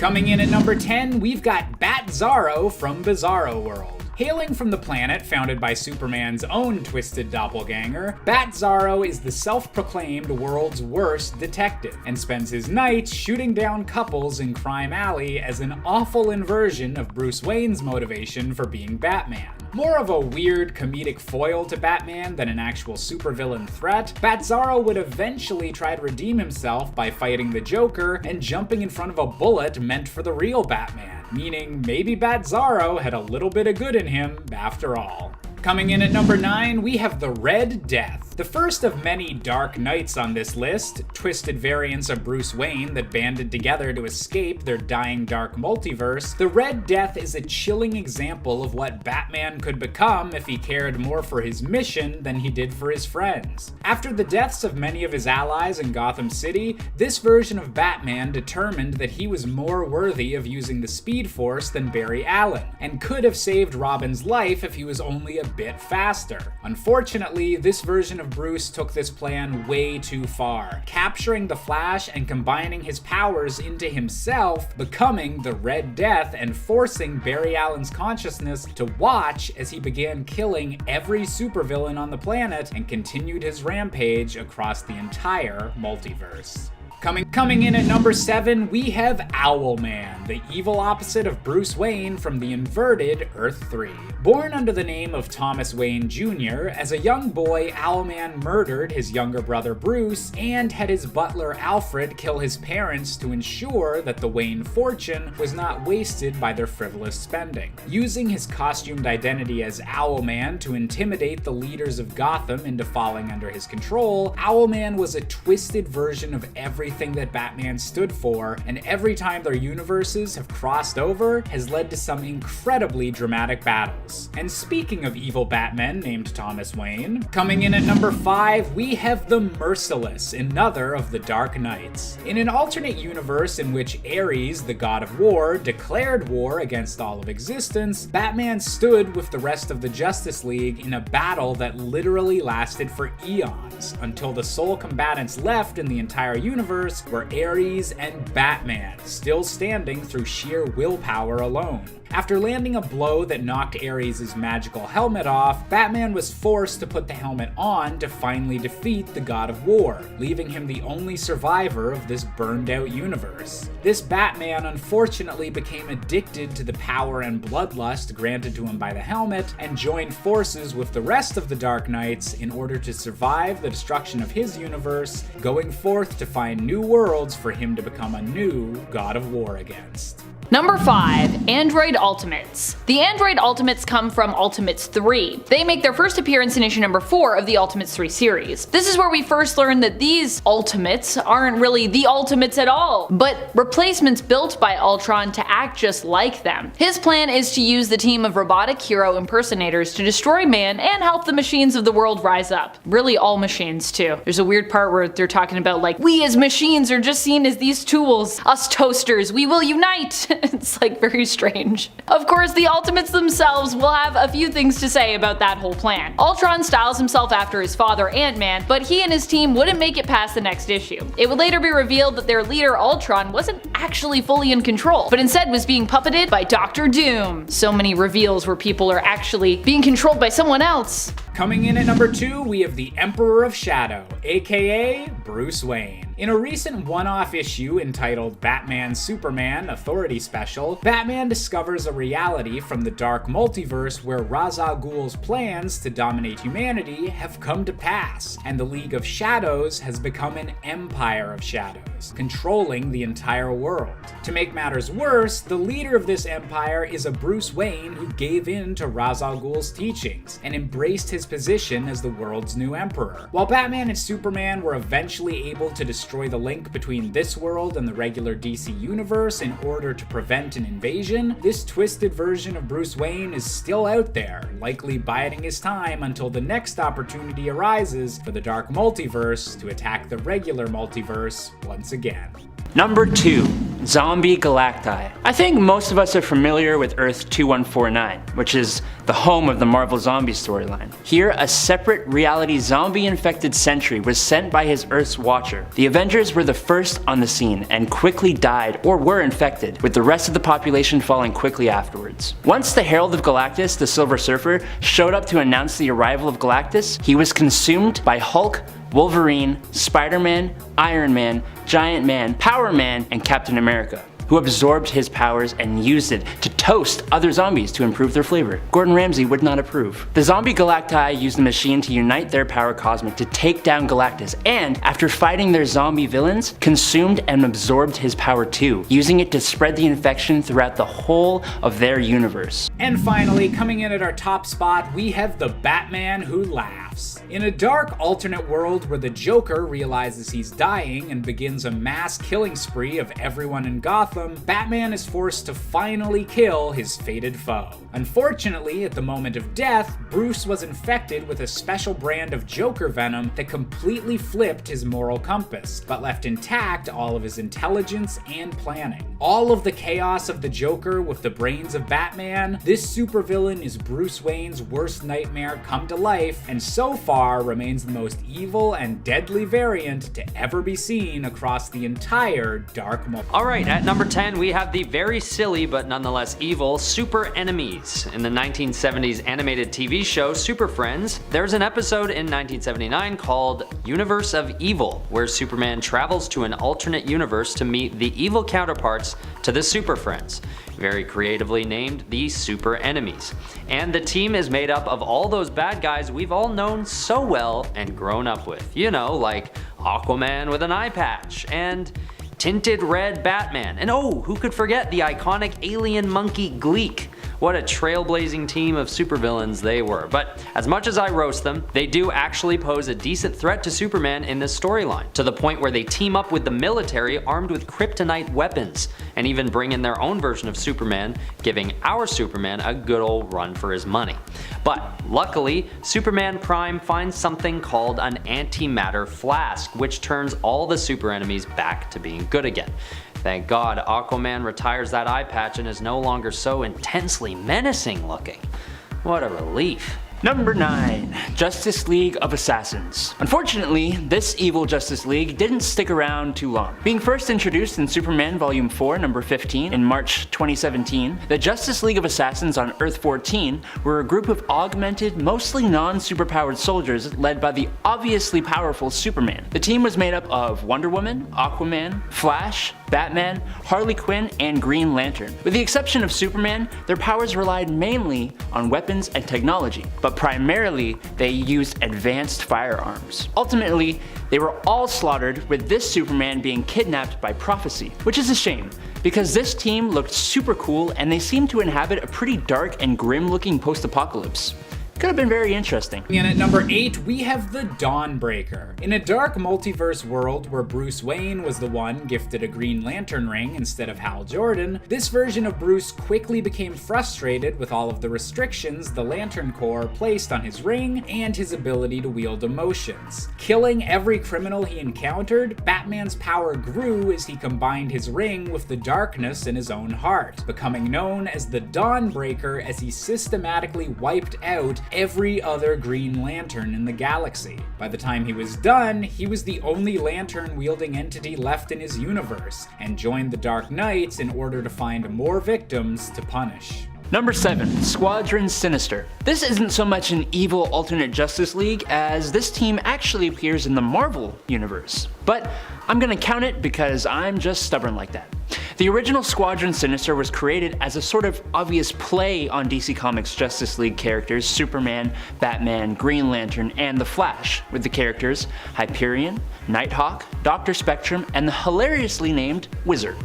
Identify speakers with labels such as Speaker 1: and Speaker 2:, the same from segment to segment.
Speaker 1: Coming in at number 10, we've got Batzaro from Bizarro World. Hailing from the planet founded by Superman's own twisted doppelganger, Batzaro is the self-proclaimed world's worst detective, and spends his nights shooting down couples in Crime Alley as an awful inversion of Bruce Wayne's motivation for being Batman. More of a weird comedic foil to Batman than an actual supervillain threat, Batzaro would eventually try to redeem himself by fighting the Joker and jumping in front of a bullet meant for the real Batman, meaning maybe Batzaro had a little bit of good in him after all. Coming in at number 9, we have the Red Death. The first of many Dark Knights on this list, twisted variants of Bruce Wayne that banded together to escape their dying dark multiverse, the Red Death is a chilling example of what Batman could become if he cared more for his mission than he did for his friends. After the deaths of many of his allies in Gotham City, this version of Batman determined that he was more worthy of using the Speed Force than Barry Allen, and could have saved Robin's life if he was only a bit faster. Unfortunately, this version of Bruce took this plan way too far, capturing the Flash and combining his powers into himself, becoming the Red Death and forcing Barry Allen's consciousness to watch as he began killing every supervillain on the planet and continued his rampage across the entire multiverse. Coming in at number 7, we have Owlman, the evil opposite of Bruce Wayne from the inverted Earth 3. Born under the name of Thomas Wayne Jr., as a young boy, Owlman murdered his younger brother Bruce and had his butler Alfred kill his parents to ensure that the Wayne fortune was not wasted by their frivolous spending. Using his costumed identity as Owlman to intimidate the leaders of Gotham into falling under his control, Owlman was a twisted version of everything that Batman stood for, and every time their universes have crossed over has led to some incredibly dramatic battles. And speaking of evil Batmen named Thomas Wayne, coming in at number 5, we have the Merciless, another of the Dark Knights. In an alternate universe in which Ares, the god of war, declared war against all of existence, Batman stood with the rest of the Justice League in a battle that literally lasted for eons, until the sole combatants left in the entire universe were Ares and Batman, still standing through sheer willpower alone. After landing a blow that knocked Ares' magical helmet off, Batman was forced to put the helmet on to finally defeat the God of War, leaving him the only survivor of this burned-out universe. This Batman unfortunately became addicted to the power and bloodlust granted to him by the helmet, and joined forces with the rest of the Dark Knights in order to survive the destruction of his universe, going forth to find new worlds for him to become a new God of War against.
Speaker 2: Number 5. Android Ultimates. The Android Ultimates come from Ultimates 3. They make their first appearance in issue number 4 of the Ultimates 3 series. This is where we first learn that these Ultimates aren't really the Ultimates at all, but replacements built by Ultron to act just like them. His plan is to use the team of robotic hero impersonators to destroy man and help the machines of the world rise up. Really all machines too. There's a weird part where they're talking about like, we as machines are just seen as these tools. Us toasters, we will unite. It's like very strange. Of course, the Ultimates themselves will have a few things to say about that whole plan. Ultron styles himself after his father Ant-Man, but he and his team wouldn't make it past the next issue. It would later be revealed that their leader Ultron wasn't actually fully in control, but instead was being puppeted by Dr. Doom. So many reveals where people are actually being controlled by someone else.
Speaker 1: Coming in at number 2, we have the Emperor of Shadow, aka Bruce Wayne. In a recent one-off issue entitled Batman Superman Authority Special, Batman discovers a reality from the dark multiverse where Ra's al Ghul's plans to dominate humanity have come to pass, and the League of Shadows has become an Empire of Shadows, controlling the entire world. To make matters worse, the leader of this empire is a Bruce Wayne who gave in to Ra's al Ghul's teachings and embraced his position as the world's new emperor. While Batman and Superman were eventually able to destroy the link between this world and the regular DC universe in order to prevent an invasion, this twisted version of Bruce Wayne is still out there, likely biding his time until the next opportunity arises for the dark multiverse to attack the regular multiverse once again.
Speaker 3: Number 2. Zombie Galacti. I think most of us are familiar with Earth 2149, which is the home of the Marvel Zombie storyline. Here, a separate reality zombie-infected sentry was sent by his Earth's Watcher. The Avengers were the first on the scene and quickly died or were infected, with the rest of the population falling quickly afterwards. Once the Herald of Galactus, the Silver Surfer, showed up to announce the arrival of Galactus, he was consumed by Hulk, Wolverine, Spider-Man, Iron Man, Giant Man, Power Man, and Captain America, who absorbed his powers and used it to toast other zombies to improve their flavor. Gordon Ramsay would not approve. The Zombie Galacti used the machine to unite their power cosmic to take down Galactus, and after fighting their zombie villains, consumed and absorbed his power too, using it to spread the infection throughout the whole of their universe.
Speaker 1: And finally, coming in at our top spot, we have the Batman Who Laughs. In a dark alternate world where the Joker realizes he's dying and begins a mass killing spree of everyone in Gotham, Batman is forced to finally kill his fated foe. Unfortunately, at the moment of death, Bruce was infected with a special brand of Joker venom that completely flipped his moral compass, but left intact all of his intelligence and planning. All of the chaos of the Joker with the brains of Batman, this supervillain is Bruce Wayne's worst nightmare come to life, and so far remains the most evil and deadly variant to ever be seen across the entire Dark Multiverse.
Speaker 4: Alright, at number 10 we have the very silly but nonetheless evil Super Enemies. In the 1970s animated TV show Super Friends, there's an episode in 1979 called Universe of Evil, where Superman travels to an alternate universe to meet the evil counterparts to the Super Friends, very creatively named the Super Enemies. And the team is made up of all those bad guys we've all known so well and grown up with. You know, like Aquaman with an eye patch, and tinted red Batman, and oh, who could forget the iconic alien monkey Gleek. What a trailblazing team of supervillains they were. But as much as I roast them, they do actually pose a decent threat to Superman in this storyline, to the point where they team up with the military armed with kryptonite weapons, and even bring in their own version of Superman, giving our Superman a good old run for his money. But luckily, Superman Prime finds something called an antimatter flask, which turns all the super enemies back to being good again. Thank God, Aquaman retires that eye patch and is no longer so intensely menacing looking. What a relief.
Speaker 3: Number 9. Justice League of Assassins. Unfortunately, this evil Justice League didn't stick around too long. Being first introduced in Superman Volume 4, number 15 in March 2017, the Justice League of Assassins on Earth 14 were a group of augmented, mostly non-superpowered soldiers led by the obviously powerful Superman. The team was made up of Wonder Woman, Aquaman, Flash, Batman, Harley Quinn, and Green Lantern. With the exception of Superman, their powers relied mainly on weapons and technology, but primarily they used advanced firearms. Ultimately, they were all slaughtered, with this Superman being kidnapped by Prophecy, which is a shame, because this team looked super cool and they seemed to inhabit a pretty dark and grim looking post-apocalypse. Could have been very interesting.
Speaker 1: And at number 8, we have the Dawnbreaker. In a dark multiverse world where Bruce Wayne was the one gifted a Green Lantern ring instead of Hal Jordan, this version of Bruce quickly became frustrated with all of the restrictions the Lantern Corps placed on his ring and his ability to wield emotions. Killing every criminal he encountered, Batman's power grew as he combined his ring with the darkness in his own heart, becoming known as the Dawnbreaker as he systematically wiped out every other Green Lantern in the galaxy. By the time he was done, he was the only lantern-wielding entity left in his universe, and joined the Dark Knights in order to find more victims to punish.
Speaker 3: Number 7. Squadron Sinister. This isn't so much an evil alternate Justice League as this team actually appears in the Marvel universe. But I'm gonna count it because I'm just stubborn like that. The original Squadron Sinister was created as a sort of obvious play on DC Comics' Justice League characters Superman, Batman, Green Lantern, and The Flash, with the characters Hyperion, Nighthawk, Dr. Spectrum, and the hilariously named Wizard,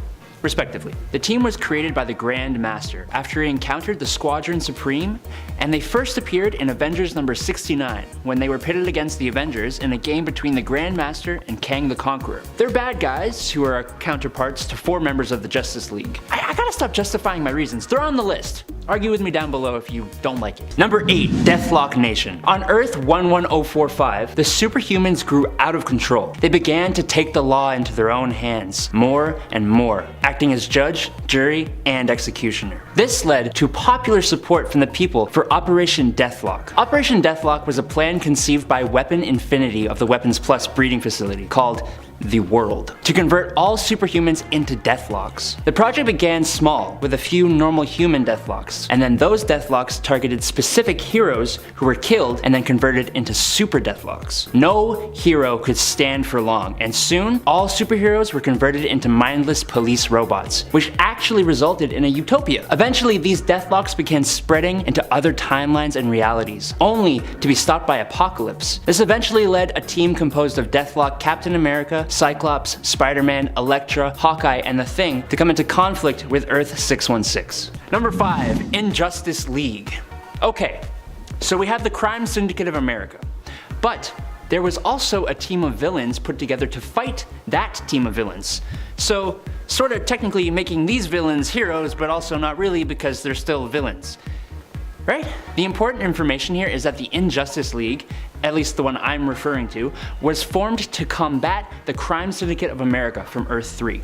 Speaker 3: respectively. The team was created by the Grand Master after he encountered the Squadron Supreme, and they first appeared in Avengers number 69 when they were pitted against the Avengers in a game between the Grand Master and Kang the Conqueror. They're bad guys who are counterparts to 4 members of the Justice League. I gotta stop justifying my reasons, they're on the list. Argue with me down below if you don't like it. Number 8, Deathlock Nation. On Earth 11045, the superhumans grew out of control. They began to take the law into their own hands, more and more, acting as judge, jury, and executioner. This led to popular support from the people for Operation Deathlock. Operation Deathlock was a plan conceived by Weapon Infinity of the Weapons Plus breeding facility called the World, to convert all superhumans into Deathlocks. The project began small, with a few normal human Deathlocks, and then those Deathlocks targeted specific heroes who were killed and then converted into super Deathlocks. No hero could stand for long, and soon, all superheroes were converted into mindless police robots, which actually resulted in a utopia. Eventually, these Deathlocks began spreading into other timelines and realities, only to be stopped by Apocalypse. This eventually led a team composed of Deathlock, Captain America, Cyclops, Spider-Man, Elektra, Hawkeye, and the Thing to come into conflict with Earth 616. Number 5, Injustice League. Okay, so we have the Crime Syndicate of America, but there was also a team of villains put together to fight that team of villains. So, sort of technically making these villains heroes, but also not really because they're still villains. Right? The important information here is that the Injustice League, at least the one I'm referring to, was formed to combat the Crime Syndicate of America from Earth 3.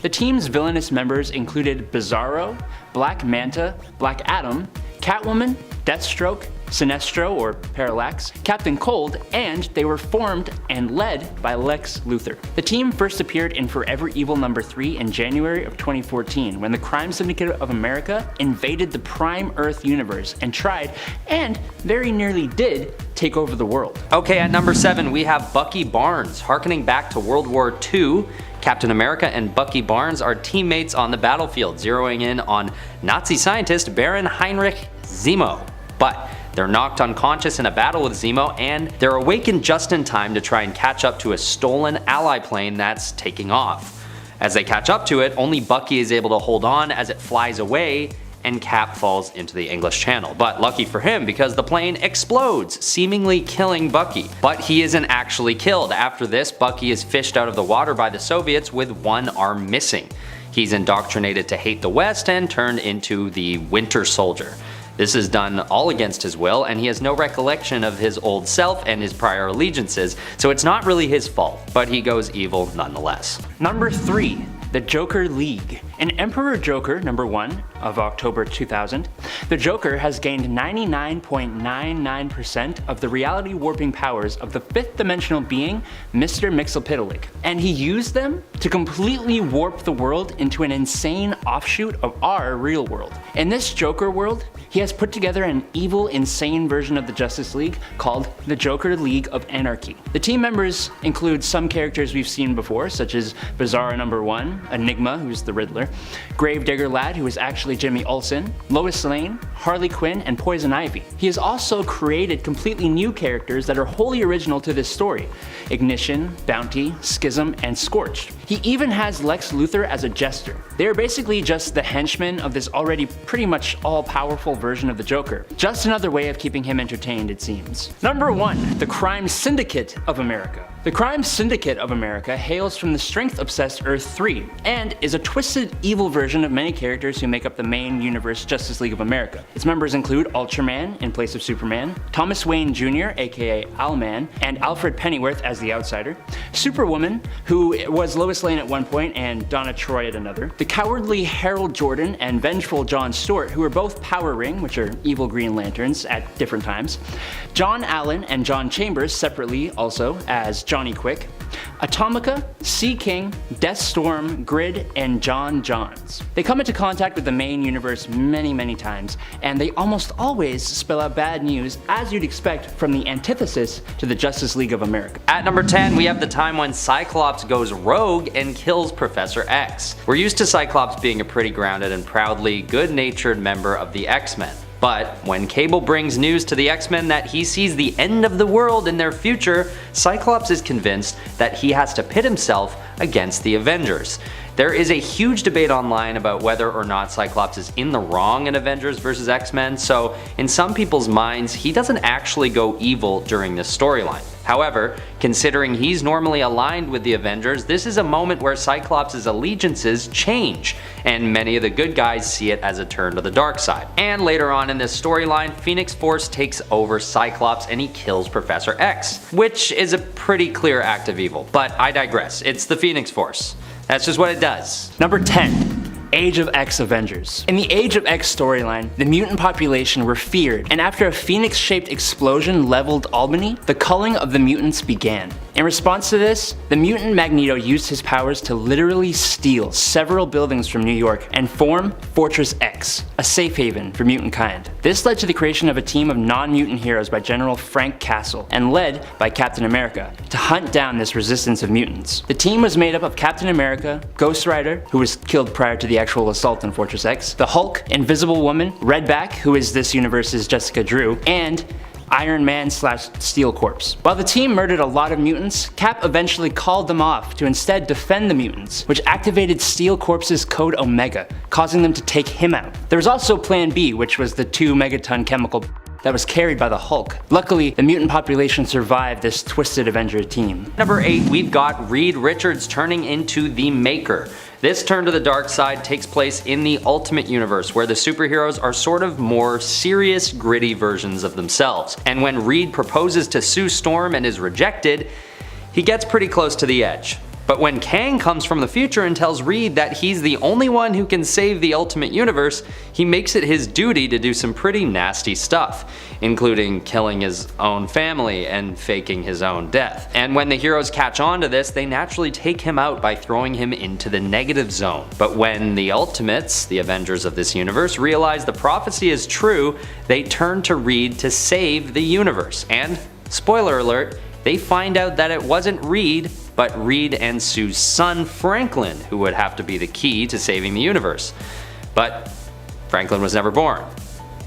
Speaker 3: The team's villainous members included Batzaro, Black Manta, Black Adam, Catwoman, Deathstroke, Sinestro or Parallax, Captain Cold, and they were formed and led by Lex Luthor. The team first appeared in Forever Evil number 3 in January of 2014 when the Crime Syndicate of America invaded the Prime Earth universe and tried, and very nearly did, take over the world.
Speaker 4: Okay, at number 7 we have Bucky Barnes. Harkening back to World War II, Captain America and Bucky Barnes are teammates on the battlefield, zeroing in on Nazi scientist Baron Heinrich Zemo. But they're knocked unconscious in a battle with Zemo, and they're awakened just in time to try and catch up to a stolen ally plane that's taking off. As they catch up to it, only Bucky is able to hold on as it flies away, and Cap falls into the English Channel. But lucky for him, because the plane explodes, seemingly killing Bucky. But he isn't actually killed. After this, Bucky is fished out of the water by the Soviets with one arm missing. He's indoctrinated to hate the West and turned into the Winter Soldier. This is done all against his will, and he has no recollection of his old self and his prior allegiances, so it's not really his fault, but he goes evil nonetheless.
Speaker 3: Number 3, the Joker League. In Emperor Joker number 1 of October 2000, the Joker has gained 99.99% of the reality warping powers of the 5th dimensional being, Mr. Mxyzptlk, and he used them to completely warp the world into an insane offshoot of our real world. In this Joker world, he has put together an evil, insane version of the Justice League called the Joker League of Anarchy. The team members include some characters we've seen before, such as Batzaro number 1, Enigma, who's the Riddler, Gravedigger Lad, who is actually Jimmy Olsen, Lois Lane, Harley Quinn, and Poison Ivy. He has also created completely new characters that are wholly original to this story: Ignition, Bounty, Schism, and Scorched. He even has Lex Luthor as a jester. They are basically just the henchmen of this already pretty much all-powerful version of the Joker. Just another way of keeping him entertained, it seems. Number 1, the Crime Syndicate of America. The Crime Syndicate of America hails from the strength-obsessed Earth 3, and is a twisted, evil version of many characters who make up the main universe Justice League of America. Its members include Ultraman in place of Superman, Thomas Wayne Jr., aka Owlman, and Alfred Pennyworth as the Outsider, Superwoman, who was Lois Lane at one point and Donna Troy at another, the cowardly Harold Jordan and vengeful John Stewart, who are both Power Ring, which are evil Green Lanterns, at different times, John Allen and John Chambers separately also as Johnny Quick, Atomica, Sea King, Deathstorm, Grid, and John Johns. They come into contact with the main universe many times, and they almost always spell out bad news, as you'd expect from the antithesis to the Justice League of America.
Speaker 4: At number 10, we have the time when Cyclops goes rogue and kills Professor X. We're used to Cyclops being a pretty grounded and proudly good-natured member of the X-Men. But when Cable brings news to the X-Men that he sees the end of the world in their future, Cyclops is convinced that he has to pit himself against the Avengers. There is a huge debate online about whether or not Cyclops is in the wrong in Avengers vs. X-Men, so in some people's minds, he doesn't actually go evil during this storyline. However, considering he's normally aligned with the Avengers, this is a moment where Cyclops' allegiances change, and many of the good guys see it as a turn to the dark side. And later on in this storyline, Phoenix Force takes over Cyclops and he kills Professor X, which is a pretty clear act of evil, but I digress. It's the Phoenix Force. That's just what it does.
Speaker 3: Number 10. Age of X Avengers. In the Age of X storyline, the mutant population were feared, and after a phoenix-shaped explosion leveled Albany, the culling of the mutants began. In response to this, the mutant Magneto used his powers to literally steal several buildings from New York and form Fortress X, a safe haven for mutant kind. This led to the creation of a team of non-mutant heroes by General Frank Castle, and led by Captain America, to hunt down this resistance of mutants. The team was made up of Captain America, Ghost Rider, who was killed prior to the actual assault on Fortress X, the Hulk, Invisible Woman, Redback, who is this universe's Jessica Drew, and Iron Man / Steel Corps. While the team murdered a lot of mutants, Cap eventually called them off to instead defend the mutants, which activated Steel Corps' code Omega, causing them to take him out. There was also Plan B, which was the 2 megaton chemical that was carried by the Hulk. Luckily, the mutant population survived this twisted Avenger team.
Speaker 4: Number 8, we've got Reed Richards turning into the Maker. This turn to the dark side takes place in the Ultimate Universe, where the superheroes are sort of more serious, gritty versions of themselves. And when Reed proposes to Sue Storm and is rejected, he gets pretty close to the edge. But when Kang comes from the future and tells Reed that he's the only one who can save the Ultimate Universe, he makes it his duty to do some pretty nasty stuff, including killing his own family and faking his own death. And when the heroes catch on to this, they naturally take him out by throwing him into the negative zone. But when the Ultimates, the Avengers of this universe, realize the prophecy is true, they turn to Reed to save the universe. And, spoiler alert, they find out that it wasn't Reed, but Reed and Sue's son Franklin who would have to be the key to saving the universe. But Franklin was never born,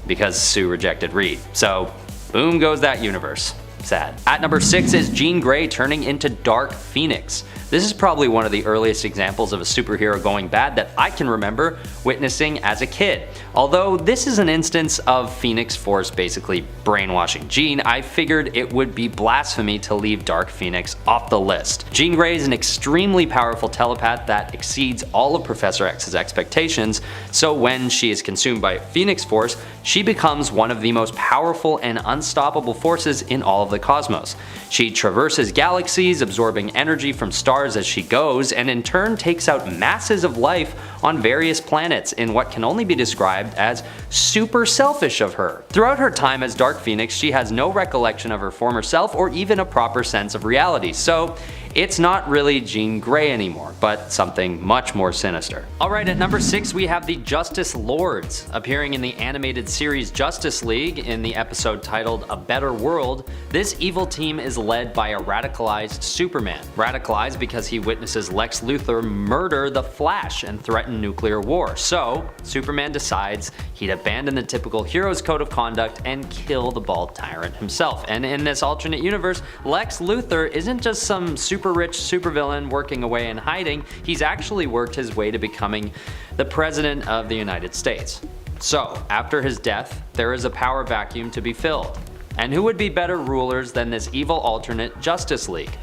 Speaker 4: because Sue rejected Reed. So boom goes that universe. Sad. At number 6 is Jean Grey turning into Dark Phoenix. This is probably one of the earliest examples of a superhero going bad that I can remember witnessing as a kid. Although this is an instance of Phoenix Force basically brainwashing Jean, I figured it would be blasphemy to leave Dark Phoenix off the list. Jean Grey is an extremely powerful telepath that exceeds all of Professor X's expectations, so when she is consumed by Phoenix Force, she becomes one of the most powerful and unstoppable forces in all of the cosmos. She traverses galaxies, absorbing energy from stars as she goes, and in turn takes out masses of life on various planets in what can only be described as super selfish of her. Throughout her time as Dark Phoenix, she has no recollection of her former self or even a proper sense of reality, so it's not really Jean Grey anymore, but something much more sinister. Alright, at number 6 we have the Justice Lords. Appearing in the animated series Justice League in the episode titled A Better World, this evil team is led by a radicalized Superman. Radicalized because he witnesses Lex Luthor murder the Flash and threaten nuclear war. So, Superman decides he'd abandon the typical hero's code of conduct and kill the bald tyrant himself. And in this alternate universe, Lex Luthor isn't just some super rich supervillain working away in hiding, he's actually worked his way to becoming the President of the United States. So, after his death, there is a power vacuum to be filled. And who would be better rulers than this evil alternate Justice League?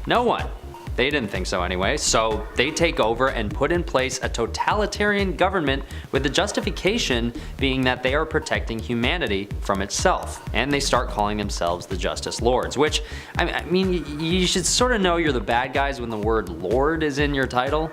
Speaker 4: No one. They didn't think so anyway, so they take over and put in place a totalitarian government with the justification being that they are protecting humanity from itself. And they start calling themselves the Justice Lords, which, I mean, you should sort of know you're the bad guys when the word Lord is in your title.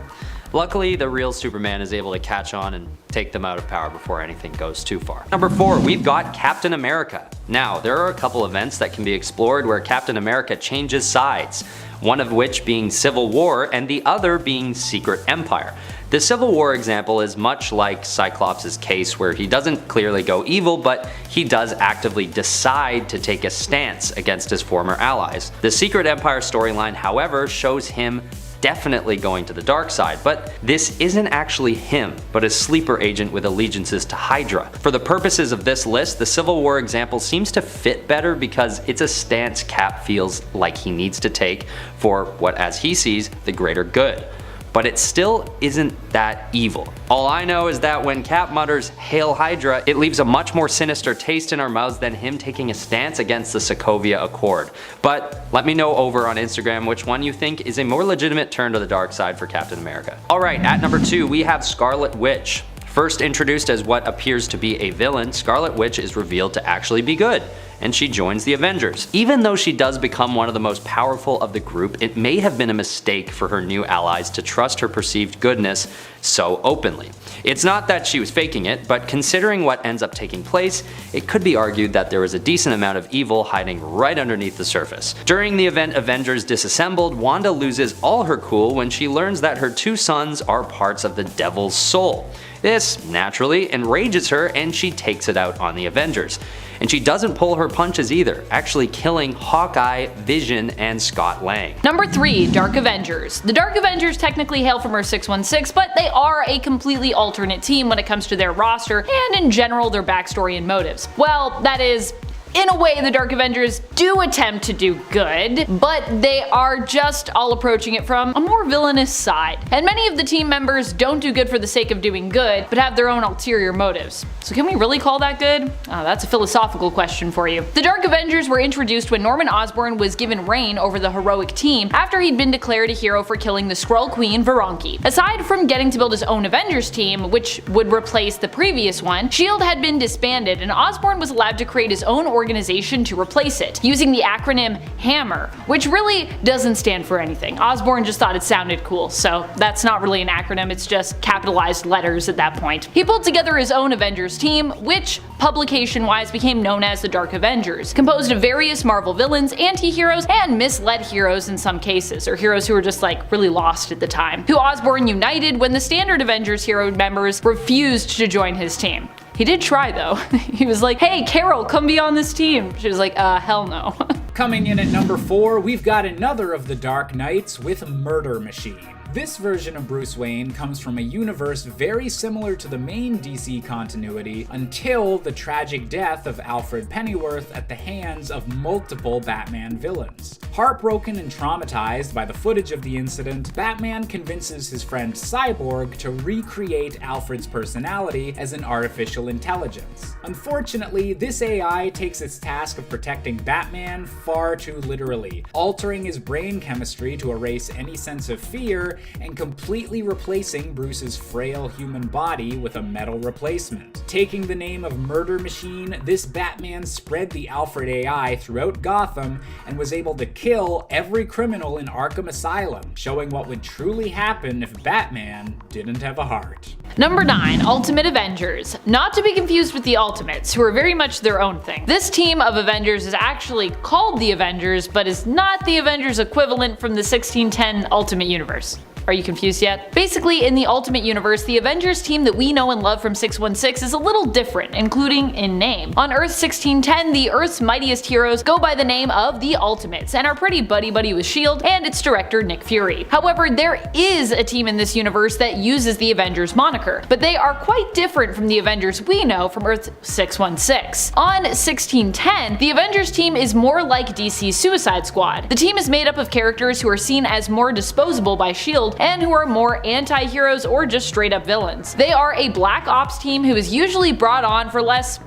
Speaker 4: Luckily, the real Superman is able to catch on and take them out of power before anything goes too far. Number 4, we've got Captain America. Now, there are a couple events that can be explored where Captain America changes sides, one of which being Civil War and the other being Secret Empire. The Civil War example is much like Cyclops' case, where he doesn't clearly go evil, but he does actively decide to take a stance against his former allies. The Secret Empire storyline, however, shows him definitely going to the dark side, but this isn't actually him, but a sleeper agent with allegiances to Hydra. For the purposes of this list, the Civil War example seems to fit better because it's a stance Cap feels like he needs to take for what, as he sees, the greater good. but it still isn't that evil. All I know is that when Cap mutters "Hail Hydra," it leaves a much more sinister taste in our mouths than him taking a stance against the Sokovia Accord. But let me know over on Instagram which one you think is a more legitimate turn to the dark side for Captain America. Alright, at number 2 we have Scarlet Witch. First introduced as what appears to be a villain, Scarlet Witch is revealed to actually be good, and she joins the Avengers. Even though she does become one of the most powerful of the group, it may have been a mistake for her new allies to trust her perceived goodness so openly. It's not that she was faking it, but considering what ends up taking place, it could be argued that there was a decent amount of evil hiding right underneath the surface. During the event Avengers Disassembled, Wanda loses all her cool when she learns that her 2 sons are parts of the Devil's Soul. This naturally enrages her and she takes it out on the Avengers. And she doesn't pull her punches either, actually killing Hawkeye, Vision, and Scott Lang.
Speaker 2: Number 3, Dark Avengers. The Dark Avengers technically hail from Earth 616, but they are a completely alternate team when it comes to their roster and in general their backstory and motives. Well, that is, in a way, the Dark Avengers do attempt to do good, but they are just all approaching it from a more villainous side. And many of the team members don't do good for the sake of doing good, but have their own ulterior motives. So can we really call that good? That's a philosophical question for you. The Dark Avengers were introduced when Norman Osborn was given reign over the heroic team after he'd been declared a hero for killing the Skrull Queen Veronki. Aside from getting to build his own Avengers team, which would replace the previous one, S.H.I.E.L.D. had been disbanded and Osborn was allowed to create his own organization to replace it, using the acronym HAMMER, which really doesn't stand for anything. Osborn just thought it sounded cool, so that's not really an acronym, it's just capitalized letters at that point. He pulled together his own Avengers team, which publication-wise became known as the Dark Avengers, composed of various Marvel villains, anti-heroes, and misled heroes in some cases, or heroes who were just like really lost at the time, who Osborn united when the standard Avengers hero members refused to join his team. He did try though. He was like, "Hey Carol, come be on this team." She was like, hell no.
Speaker 1: Coming in at number 4, we've got another of the Dark Knights with Murder Machine. This version of Bruce Wayne comes from a universe very similar to the main DC continuity until the tragic death of Alfred Pennyworth at the hands of multiple Batman villains. Heartbroken and traumatized by the footage of the incident, Batman convinces his friend Cyborg to recreate Alfred's personality as an artificial intelligence. Unfortunately, this AI takes its task of protecting Batman far too literally, altering his brain chemistry to erase any sense of fear and completely replacing Bruce's frail human body with a metal replacement. Taking the name of Murder Machine, this Batman spread the Alfred AI throughout Gotham and was able to kill every criminal in Arkham Asylum, showing what would truly happen if Batman didn't have a heart.
Speaker 2: Number 9, Ultimate Avengers. Not to be confused with the Ultimates, who are very much their own thing. This team of Avengers is actually called the Avengers, but is not the Avengers equivalent from the 1610 Ultimate Universe. Are you confused yet? Basically, in the Ultimate Universe, the Avengers team that we know and love from 616 is a little different, including in name. On Earth 1610, the Earth's mightiest heroes go by the name of the Ultimates and are pretty buddy-buddy with S.H.I.E.L.D. and its director Nick Fury. However, there is a team in this universe that uses the Avengers moniker, but they are quite different from the Avengers we know from Earth 616. On 1610, the Avengers team is more like DC's Suicide Squad. The team is made up of characters who are seen as more disposable by S.H.I.E.L.D. and who are more anti-heroes or just straight up villains. They are a black ops team who is usually brought on for less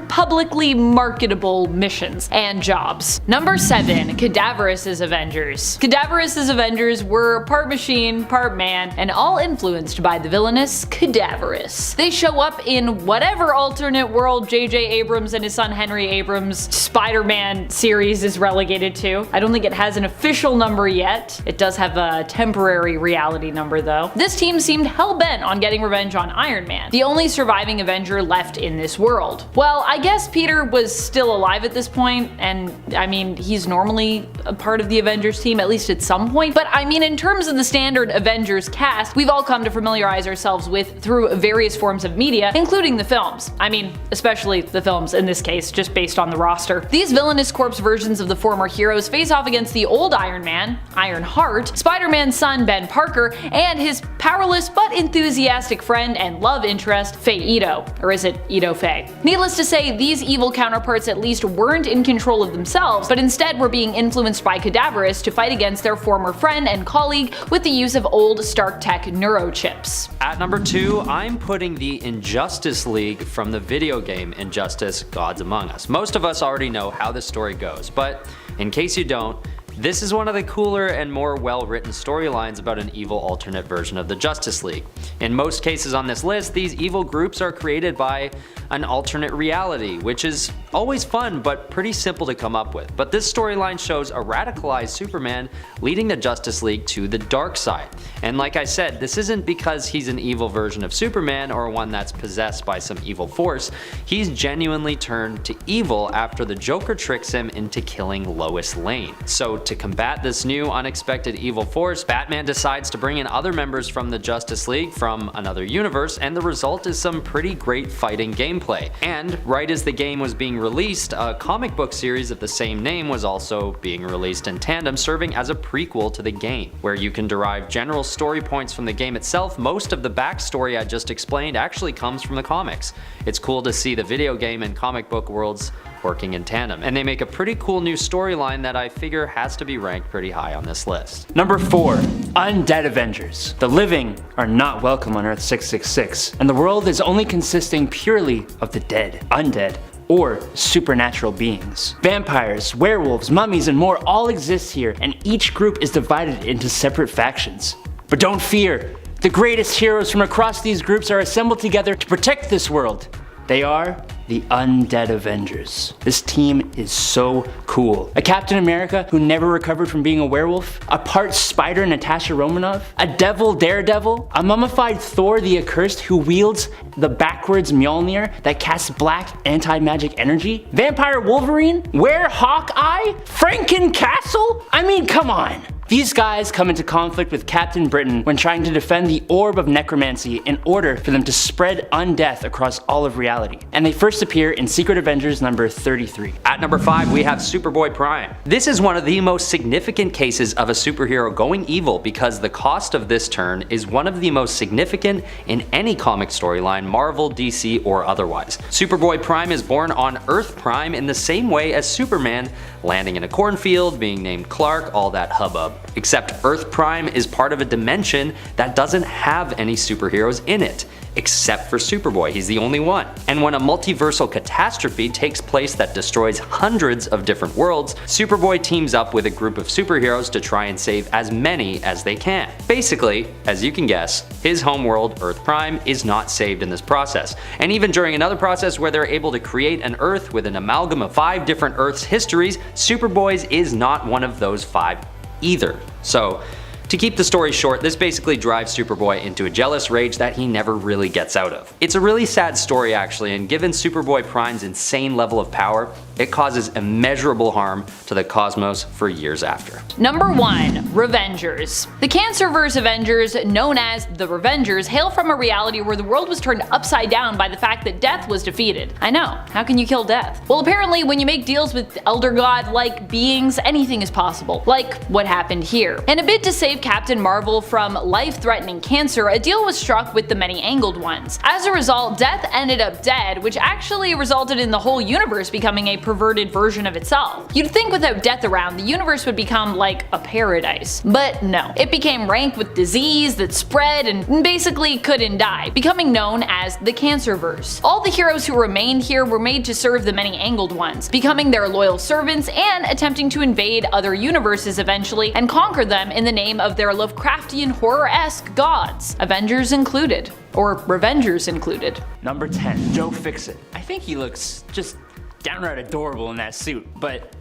Speaker 2: publicly marketable missions and jobs. Number 7, Cadaverous Avengers. Cadaverous Avengers were part machine, part man, and all influenced by the villainous Cadaverous. They show up in whatever alternate world J.J. Abrams and his son Henry Abrams' Spider-Man series is relegated to. I don't think it has an official number yet. It does have a temporary reality number though. This team seemed hell-bent on getting revenge on Iron Man, the only surviving Avenger left in this world. Well, I guess Peter was still alive at this point, and I mean, he's normally a part of the Avengers team, at least at some point, but I mean, in terms of the standard Avengers cast, we've all come to familiarize ourselves with through various forms of media, including the films. I mean, especially the films in this case, just based on the roster. These villainous corpse versions of the former heroes face off against the old Iron Man, Ironheart, Spider-Man's son Ben Parker, Parker and his powerless but enthusiastic friend and love interest, Faye Ito. Or is it Ito Faye? Needless to say, these evil counterparts at least weren't in control of themselves, but instead were being influenced by Cadaverous to fight against their former friend and colleague with the use of old Stark Tech neurochips.
Speaker 4: At number 2, I'm putting the Injustice League from the video game Injustice: Gods Among Us. Most of us already know how this story goes, but in case you don't, this is one of the cooler and more well-written storylines about an evil alternate version of the Justice League. In most cases on this list, these evil groups are created by an alternate reality, which is always fun but pretty simple to come up with. But this storyline shows a radicalized Superman leading the Justice League to the dark side. And like I said, this isn't because he's an evil version of Superman or one that's possessed by some evil force. He's genuinely turned to evil after the Joker tricks him into killing Lois Lane. So to combat this new unexpected evil force, Batman decides to bring in other members from the Justice League from another universe, and the result is some pretty great fighting gameplay. And right as the game was being released, a comic book series of the same name was also being released in tandem, serving as a prequel to the game, where you can derive general story points from the game itself. Most of the backstory I just explained actually comes from the comics. It's cool to see the video game and comic book worlds working in tandem, and they make a pretty cool new storyline that I figure has to be ranked pretty high on this list.
Speaker 3: Number 4. Undead Avengers. The living are not welcome on Earth 666, and the world is only consisting purely of the dead, undead, or supernatural beings. Vampires, werewolves, mummies, and more all exist here, and each group is divided into separate factions. But don't fear, the greatest heroes from across these groups are assembled together to protect this world. They are the Undead Avengers. This team is so cool. A Captain America who never recovered from being a werewolf, a part spider Natasha Romanoff, a devil Daredevil, a mummified Thor the Accursed who wields the backwards Mjolnir that casts black anti-magic energy, Vampire Wolverine, Hawkeye, Franken-Castle? I mean, come on. These guys come into conflict with Captain Britain when trying to defend the Orb of Necromancy in order for them to spread undeath across all of reality. And they first appear in Secret Avengers number 33.
Speaker 4: At number 5, we have Superboy Prime. This is one of the most significant cases of a superhero going evil because the cost of this turn is one of the most significant in any comic storyline, Marvel, DC, or otherwise. Superboy Prime is born on Earth Prime in the same way as Superman, landing in a cornfield, being named Clark, all that hubbub. Except Earth Prime is part of a dimension that doesn't have any superheroes in it, except for Superboy. He's the only one. And when a multiversal catastrophe takes place that destroys hundreds of different worlds, Superboy teams up with a group of superheroes to try and save as many as they can. Basically, as you can guess, his homeworld, Earth Prime, is not saved in this process. And even during another process where they're able to create an Earth with an amalgam of 5 different Earth's histories, Superboy's is not one of those 5 either. So, to keep the story short, this basically drives Superboy into a jealous rage that he never really gets out of. It's a really sad story actually, and given Superboy Prime's insane level of power, it causes immeasurable harm to the cosmos for years after.
Speaker 2: Number 1. Revengers. The Cancerverse Avengers, known as the Revengers, hail from a reality where the world was turned upside down by the fact that death was defeated. I know, how can you kill death? Well, apparently when you make deals with elder god-like beings, anything is possible, like what happened here. And a bit to save Captain Marvel from life-threatening cancer, a deal was struck with the many-angled ones. As a result, Death ended up dead, which actually resulted in the whole universe becoming a perverted version of itself. You'd think without Death around, the universe would become like a paradise. But no, it became rank with disease that spread and basically couldn't die, becoming known as the Cancerverse. All the heroes who remained here were made to serve the many-angled ones, becoming their loyal servants and attempting to invade other universes eventually and conquer them in the name of their Lovecraftian horror-esque gods, Avengers included. Or Revengers included.
Speaker 3: Number 10. Joe Fixit. I think he looks just downright adorable in that suit, but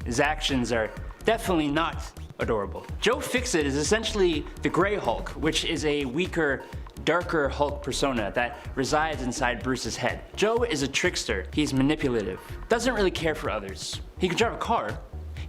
Speaker 3: his actions are definitely not adorable. Joe Fixit is essentially the Grey Hulk, which is a weaker, darker Hulk persona that resides inside Bruce's head. Joe is a trickster. He's manipulative, doesn't really care for others. He can drive a car.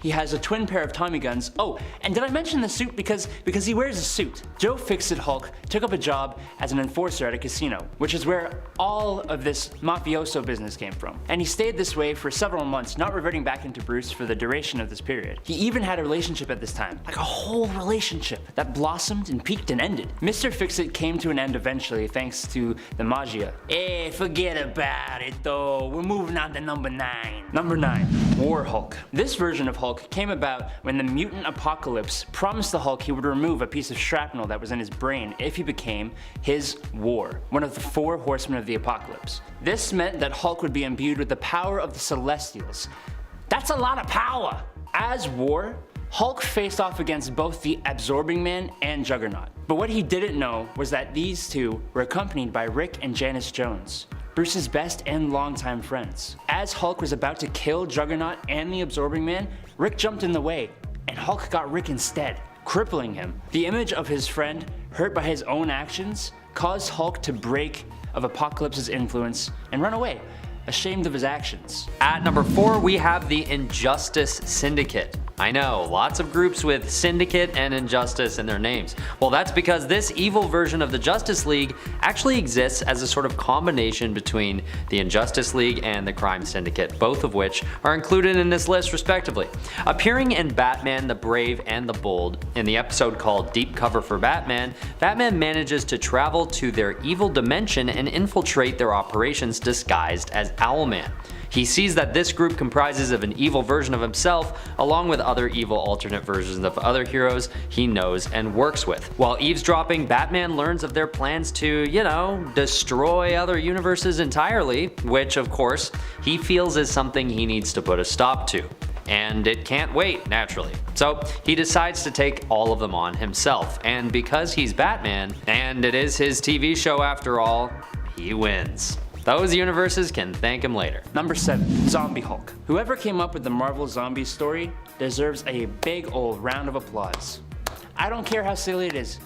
Speaker 3: He has a twin pair of Tommy guns. Oh, and did I mention the suit? Because he wears a suit. Joe Fixit Hulk took up a job as an enforcer at a casino, which is where all of this mafioso business came from. And he stayed this way for several months, not reverting back into Bruce for the duration of this period. He even had a relationship at this time, like a whole relationship that blossomed and peaked and ended. Mr. Fixit came to an end eventually thanks to the magia. Hey, forget about it though. We're moving on to number 9. Number 9, War Hulk. This version of Hulk came about when the mutant apocalypse promised the Hulk he would remove a piece of shrapnel that was in his brain if he became his War, one of the 4 horsemen of the apocalypse. This meant that Hulk would be imbued with the power of the Celestials. That's a lot of power! As War, Hulk faced off against both the Absorbing Man and Juggernaut. But what he didn't know was that these two were accompanied by Rick and Janice Jones, Bruce's best and longtime friends. As Hulk was about to kill Juggernaut and the Absorbing Man, Rick jumped in the way, and Hulk got Rick instead, crippling him. The image of his friend, hurt by his own actions, caused Hulk to break of Apocalypse's influence and run away, ashamed of his actions.
Speaker 4: At number 4, we have the Injustice Syndicate. I know, lots of groups with Syndicate and Injustice in their names. Well, that's because this evil version of the Justice League actually exists as a sort of combination between the Injustice League and the Crime Syndicate, both of which are included in this list respectively. Appearing in Batman the Brave and the Bold, in the episode called Deep Cover for Batman, Batman manages to travel to their evil dimension and infiltrate their operations disguised as Owlman. He sees that this group comprises of an evil version of himself, along with other evil alternate versions of other heroes he knows and works with. While eavesdropping, Batman learns of their plans to, destroy other universes entirely, which of course, he feels is something he needs to put a stop to. And it can't wait, naturally. So he decides to take all of them on himself, and because he's Batman, and it is his TV show after all, he wins. Those universes can thank him later.
Speaker 3: Number 7, Zombie Hulk. Whoever came up with the Marvel Zombies story deserves a big old round of applause. I don't care how silly it is.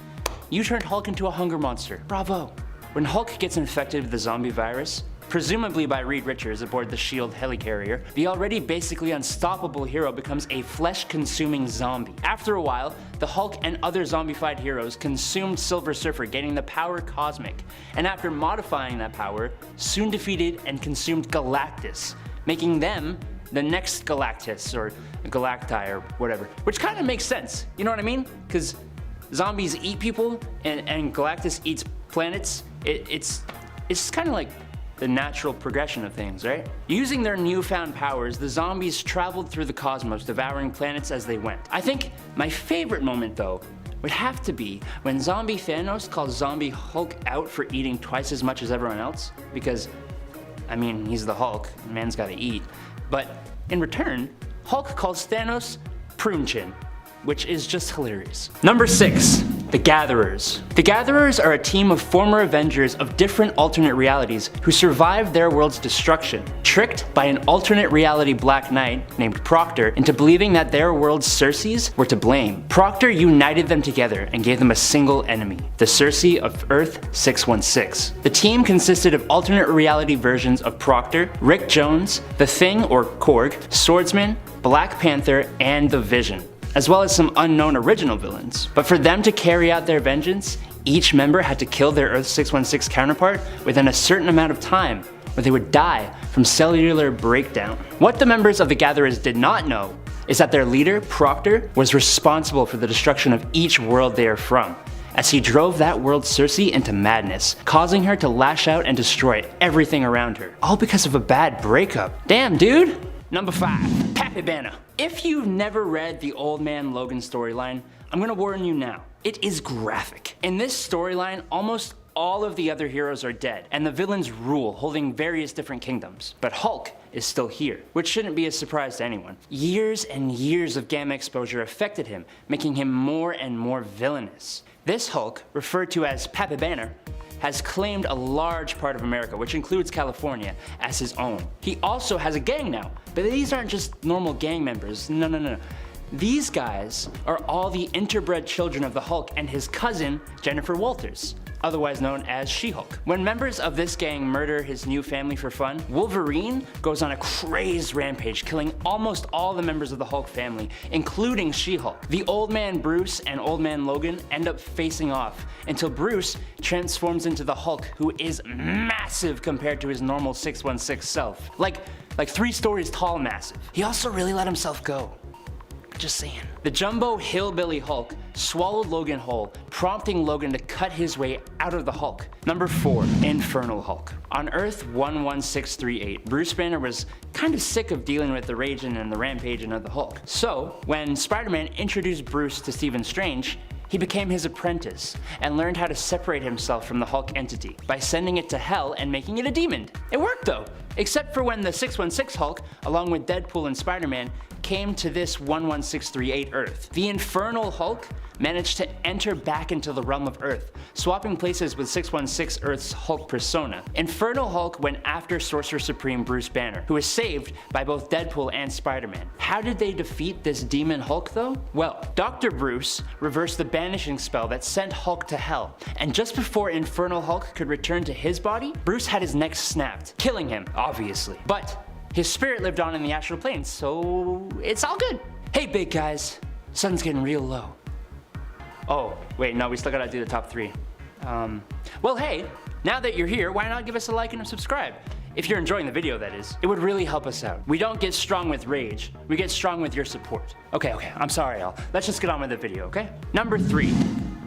Speaker 3: You turned Hulk into a hunger monster. Bravo. When Hulk gets infected with the zombie virus, presumably by Reed Richards aboard the S.H.I.E.L.D. helicarrier, the already basically unstoppable hero becomes a flesh-consuming zombie. After a while, the Hulk and other zombified heroes consumed Silver Surfer, gaining the power Cosmic, and after modifying that power, soon defeated and consumed Galactus, making them the next Galactus, or Galacti, or whatever. Which kind of makes sense, you know what I mean? Because zombies eat people, and Galactus eats planets. It's kind of like the natural progression of things, right? Using their newfound powers, the zombies traveled through the cosmos, devouring planets as they went. I think my favorite moment, though, would have to be when zombie Thanos calls zombie Hulk out for eating twice as much as everyone else, because, I mean, he's the Hulk, and man's gotta eat. But in return, Hulk calls Thanos Prune Chin, which is just hilarious. Number 6, the Gatherers. The Gatherers are a team of former Avengers of different alternate realities who survived their world's destruction, tricked by an alternate reality Black Knight named Proctor into believing that their world's Circes were to blame. Proctor united them together and gave them a single enemy, the Circe of Earth 616. The team consisted of alternate reality versions of Proctor, Rick Jones, The Thing or Korg, Swordsman, Black Panther, and The Vision, as well as some unknown original villains. But for them to carry out their vengeance, each member had to kill their Earth 616 counterpart within a certain amount of time, or they would die from cellular breakdown. What the members of the Gatherers did not know is that their leader, Proctor, was responsible for the destruction of each world they are from, as he drove that world Circe into madness, causing her to lash out and destroy everything around her, all because of a bad breakup. Damn, dude! Number 5, Pappy Banner. If you've never read the Old Man Logan storyline, I'm gonna warn you now. It is graphic. In this storyline, almost all of the other heroes are dead, and the villains rule, holding various different kingdoms. But Hulk is still here, which shouldn't be a surprise to anyone. Years and years of gamma exposure affected him, making him more and more villainous. This Hulk, referred to as Pappy Banner, has claimed a large part of America, which includes California, as his own. He also has a gang now, but these aren't just normal gang members, no. These guys are all the interbred children of the Hulk and his cousin, Jennifer Walters. otherwise known as She-Hulk. When members of this gang murder his new family for fun, Wolverine goes on a crazed rampage, killing almost all the members of the Hulk family, including She-Hulk. The Old Man Bruce and Old Man Logan end up facing off until Bruce transforms into the Hulk, who is massive compared to his normal 616 self. Like 3 stories tall massive. He also really let himself go. Just saying. The Jumbo Hillbilly Hulk swallowed Logan whole, prompting Logan to cut his way out of the Hulk. Number 4, Infernal Hulk. On Earth 11638, Bruce Banner was kind of sick of dealing with the raging and the rampaging of the Hulk. So, when Spider-Man introduced Bruce to Stephen Strange, he became his apprentice and learned how to separate himself from the Hulk entity by sending it to hell and making it a demon. It worked though, except for when the 616 Hulk, along with Deadpool and Spider-Man, came to this 11638 Earth. The Infernal Hulk managed to enter back into the realm of Earth, swapping places with 616 Earth's Hulk persona. Infernal Hulk went after Sorcerer Supreme Bruce Banner, who was saved by both Deadpool and Spider-Man. How did they defeat this demon Hulk though? Well, Dr. Bruce reversed the banishing spell that sent Hulk to hell, and just before Infernal Hulk could return to his body, Bruce had his neck snapped, killing him, obviously. But his spirit lived on in the astral plane, so it's all good. Hey big guys, sun's getting real low. Oh, wait, no, we still gotta do the top 3. Well hey, now that you're here, why not give us a like and a subscribe? If you're enjoying the video, that is. It would really help us out. We don't get strong with rage, we get strong with your support. Okay, I'm sorry y'all. Let's just get on with the video, okay? Number 3,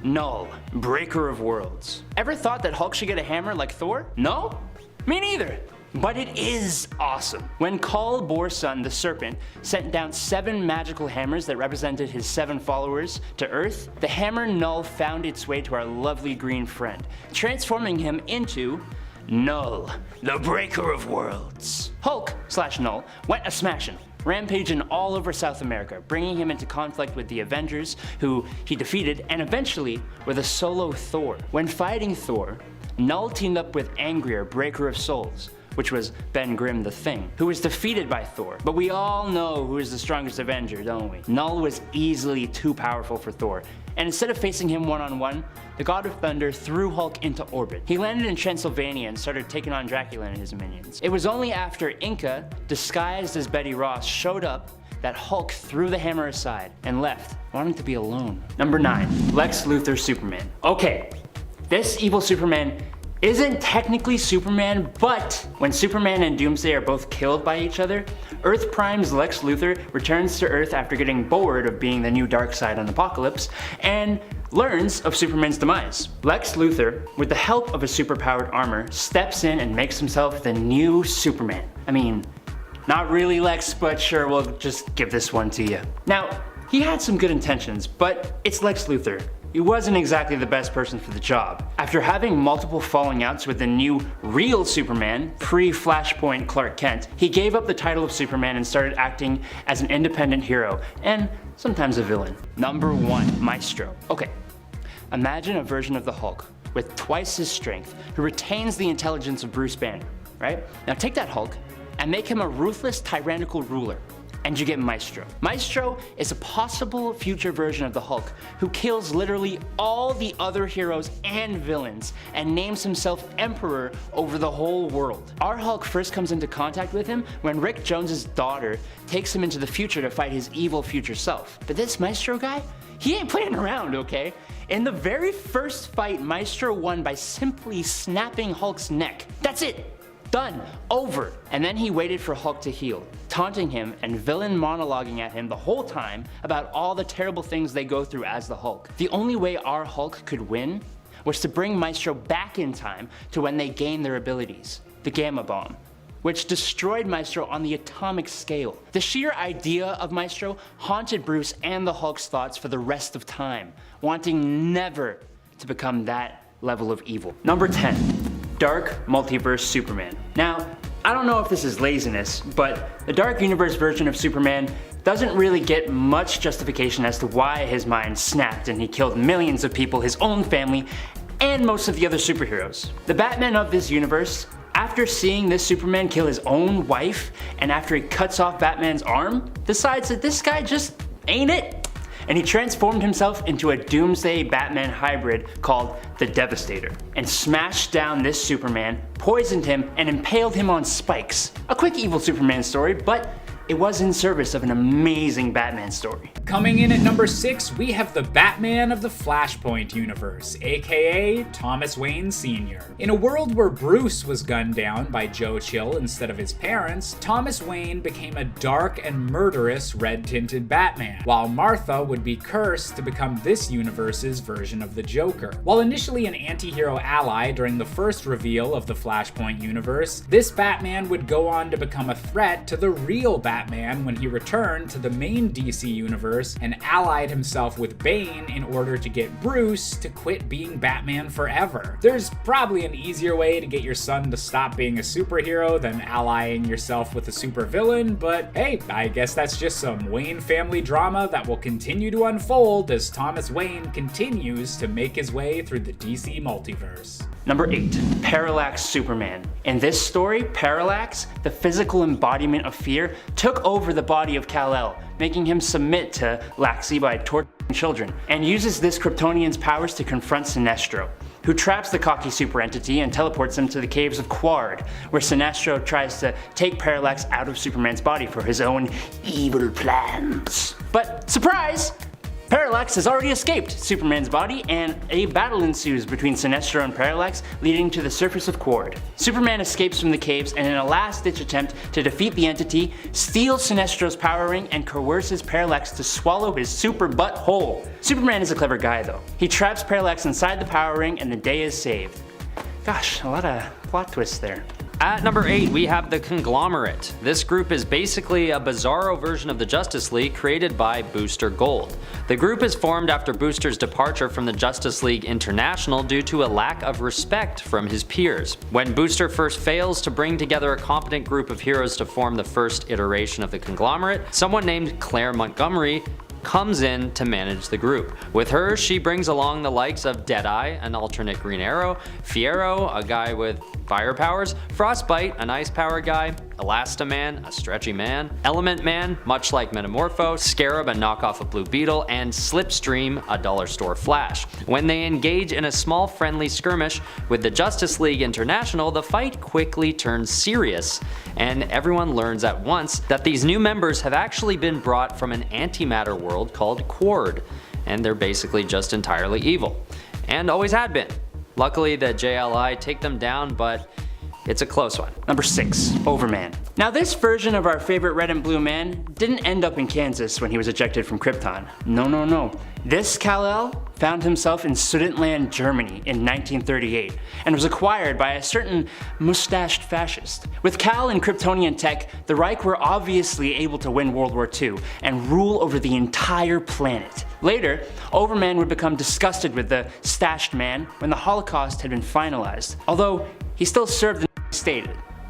Speaker 3: Null, Breaker of Worlds. Ever thought that Hulk should get a hammer like Thor? No? Me neither. But it is awesome. When Kal Borson the Serpent sent down 7 magical hammers that represented his 7 followers to Earth, the hammer Null found its way to our lovely green friend, transforming him into Null, the Breaker of Worlds. Hulk/Null went a-smashing, rampaging all over South America, bringing him into conflict with the Avengers, who he defeated, and eventually with a solo Thor. When fighting Thor, Null teamed up with angrier Breaker of Souls, which was Ben Grimm the Thing, who was defeated by Thor. But we all know who is the strongest Avenger, don't we? Null was easily too powerful for Thor, and instead of facing him one-on-one, the God of Thunder threw Hulk into orbit. He landed in Transylvania and started taking on Dracula and his minions. It was only after Inca, disguised as Betty Ross, showed up that Hulk threw the hammer aside and left, wanting to be alone. Number 9, Lex Luthor Superman. Okay, this evil Superman isn't technically Superman, but when Superman and Doomsday are both killed by each other, Earth Prime's Lex Luthor returns to Earth after getting bored of being the new Darkseid on Apocalypse, and learns of Superman's demise. Lex Luthor, with the help of a superpowered armor, steps in and makes himself the new Superman. I mean, not really Lex, but sure, we'll just give this one to you. Now, he had some good intentions, but it's Lex Luthor. He wasn't exactly the best person for the job. After having multiple falling outs with the new real Superman, pre-Flashpoint Clark Kent, he gave up the title of Superman and started acting as an independent hero, and sometimes a villain. Number 1, Maestro. Okay, imagine a version of the Hulk with twice his strength, who retains the intelligence of Bruce Banner, right? Now take that Hulk and make him a ruthless, tyrannical ruler, and you get Maestro. Maestro is a possible future version of the Hulk who kills literally all the other heroes and villains and names himself Emperor over the whole world. Our Hulk first comes into contact with him when Rick Jones's daughter takes him into the future to fight his evil future self. But this Maestro guy, he ain't playing around, okay? In the very first fight, Maestro won by simply snapping Hulk's neck. That's it. Done. Over. And then he waited for Hulk to heal, taunting him and villain monologuing at him the whole time about all the terrible things they go through as the Hulk. The only way our Hulk could win was to bring Maestro back in time to when they gained their abilities, the Gamma Bomb, which destroyed Maestro on the atomic scale. The sheer idea of Maestro haunted Bruce and the Hulk's thoughts for the rest of time, wanting never to become that level of evil. Number 10. Dark Multiverse Superman. Now, I don't know if this is laziness, but the Dark Universe version of Superman doesn't really get much justification as to why his mind snapped and he killed millions of people, his own family, and most of the other superheroes. The Batman of this universe, after seeing this Superman kill his own wife, and after he cuts off Batman's arm, decides that this guy just ain't it. and he transformed himself into a Doomsday Batman hybrid called the Devastator, and smashed down this Superman, poisoned him, and impaled him on spikes. A quick evil Superman story, but it was in service of an amazing Batman story.
Speaker 1: Coming in at number 6, we have the Batman of the Flashpoint universe, aka Thomas Wayne Sr. In a world where Bruce was gunned down by Joe Chill instead of his parents, Thomas Wayne became a dark and murderous red-tinted Batman, while Martha would be cursed to become this universe's version of the Joker. While initially an anti-hero ally during the first reveal of the Flashpoint universe, this Batman would go on to become a threat to the real Batman when he returned to the main DC universe and allied himself with Bane in order to get Bruce to quit being Batman forever. There's probably an easier way to get your son to stop being a superhero than allying yourself with a supervillain, but hey, I guess that's just some Wayne family drama that will continue to unfold as Thomas Wayne continues to make his way through the DC multiverse.
Speaker 3: Number 8, Parallax Superman. In this story, Parallax, the physical embodiment of fear, took over the body of Kal-El, making him submit to Laxi by torturing children, and uses this Kryptonian's powers to confront Sinestro, who traps the cocky super entity and teleports him to the caves of Quard, where Sinestro tries to take Parallax out of Superman's body for his own evil plans. But surprise! Parallax has already escaped Superman's body, and a battle ensues between Sinestro and Parallax, leading to the surface of Quard. Superman escapes from the caves and in a last-ditch attempt to defeat the entity, steals Sinestro's power ring and coerces Parallax to swallow his super butt whole. Superman is a clever guy though. He traps Parallax inside the power ring and the day is saved. Gosh, a lot of plot twists there.
Speaker 4: At number 8, we have the Conglomerate. This group is basically a Batzaro version of the Justice League created by Booster Gold. The group is formed after Booster's departure from the Justice League International due to a lack of respect from his peers. When Booster first fails to bring together a competent group of heroes to form the first iteration of the Conglomerate, someone named Claire Montgomery comes in to manage the group. With her, she brings along the likes of Deadeye, an alternate Green Arrow, Fiero, a guy with fire powers, Frostbite, an ice power guy, Elastaman, a stretchy man, Element Man, much like Metamorpho, Scarab, a knockoff of Blue Beetle, and Slipstream, a dollar store Flash. When they engage in a small friendly skirmish with the Justice League International, the fight quickly turns serious, and everyone learns at once that these new members have actually been brought from an antimatter world called Quard, and they're basically just entirely evil, and always had been. Luckily, the JLI take them down, but it's a close one.
Speaker 3: Number 6, Overman. Now this version of our favorite red and blue man didn't end up in Kansas when he was ejected from Krypton. No. This Kal-El found himself in Sudetenland, Germany in 1938 and was acquired by a certain mustached fascist. With Kal and Kryptonian tech, the Reich were obviously able to win World War II and rule over the entire planet. Later, Overman would become disgusted with the stashed man when the Holocaust had been finalized, although he still served the state.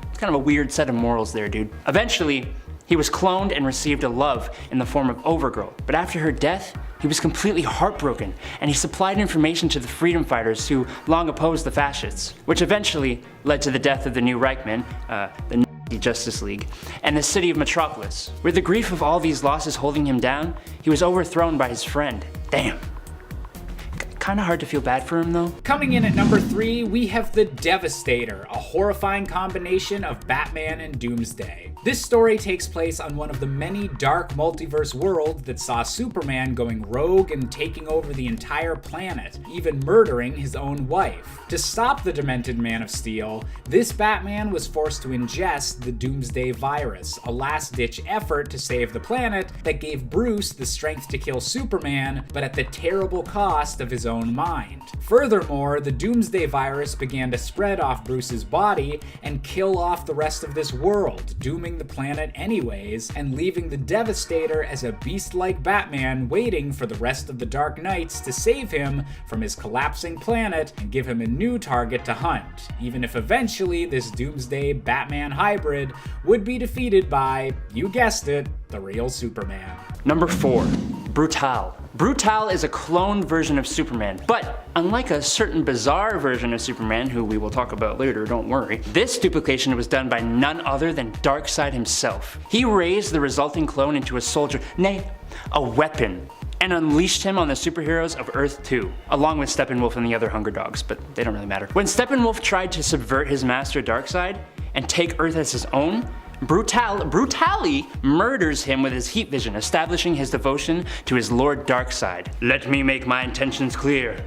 Speaker 3: It's kind of a weird set of morals there, dude. Eventually, he was cloned and received a love in the form of Overgirl, but after her death, he was completely heartbroken, and he supplied information to the freedom fighters who long opposed the fascists, which eventually led to the death of the new Reichman, the Justice League, and the city of Metropolis. With the grief of all these losses holding him down, he was overthrown by his friend. Damn. Kinda hard to feel bad for him though.
Speaker 1: Coming in at number 3, we have the Devastator, a horrifying combination of Batman and Doomsday. This story takes place on one of the many dark multiverse worlds that saw Superman going rogue and taking over the entire planet, even murdering his own wife. To stop the demented Man of Steel, this Batman was forced to ingest the Doomsday virus, a last-ditch effort to save the planet that gave Bruce the strength to kill Superman, but at the terrible cost of his own mind. Furthermore, the Doomsday virus began to spread off Bruce's body and kill off the rest of this world, dooming the planet anyways, and leaving the Devastator as a beast-like Batman waiting for the rest of the Dark Knights to save him from his collapsing planet and give him a new target to hunt, even if eventually this Doomsday Batman hybrid would be defeated by, you guessed it, the real Superman.
Speaker 3: Number 4, Brutal. Brutal is a cloned version of Superman, but unlike a certain bizarre version of Superman, who we will talk about later, don't worry, this duplication was done by none other than Darkseid himself. He raised the resulting clone into a soldier, nay, a weapon, and unleashed him on the superheroes of Earth 2, along with Steppenwolf and the other Hunger Dogs, but they don't really matter. When Steppenwolf tried to subvert his master Darkseid and take Earth as his own, brutally murders him with his heat vision, establishing his devotion to his Lord Darkseid. Let me make my intentions clear.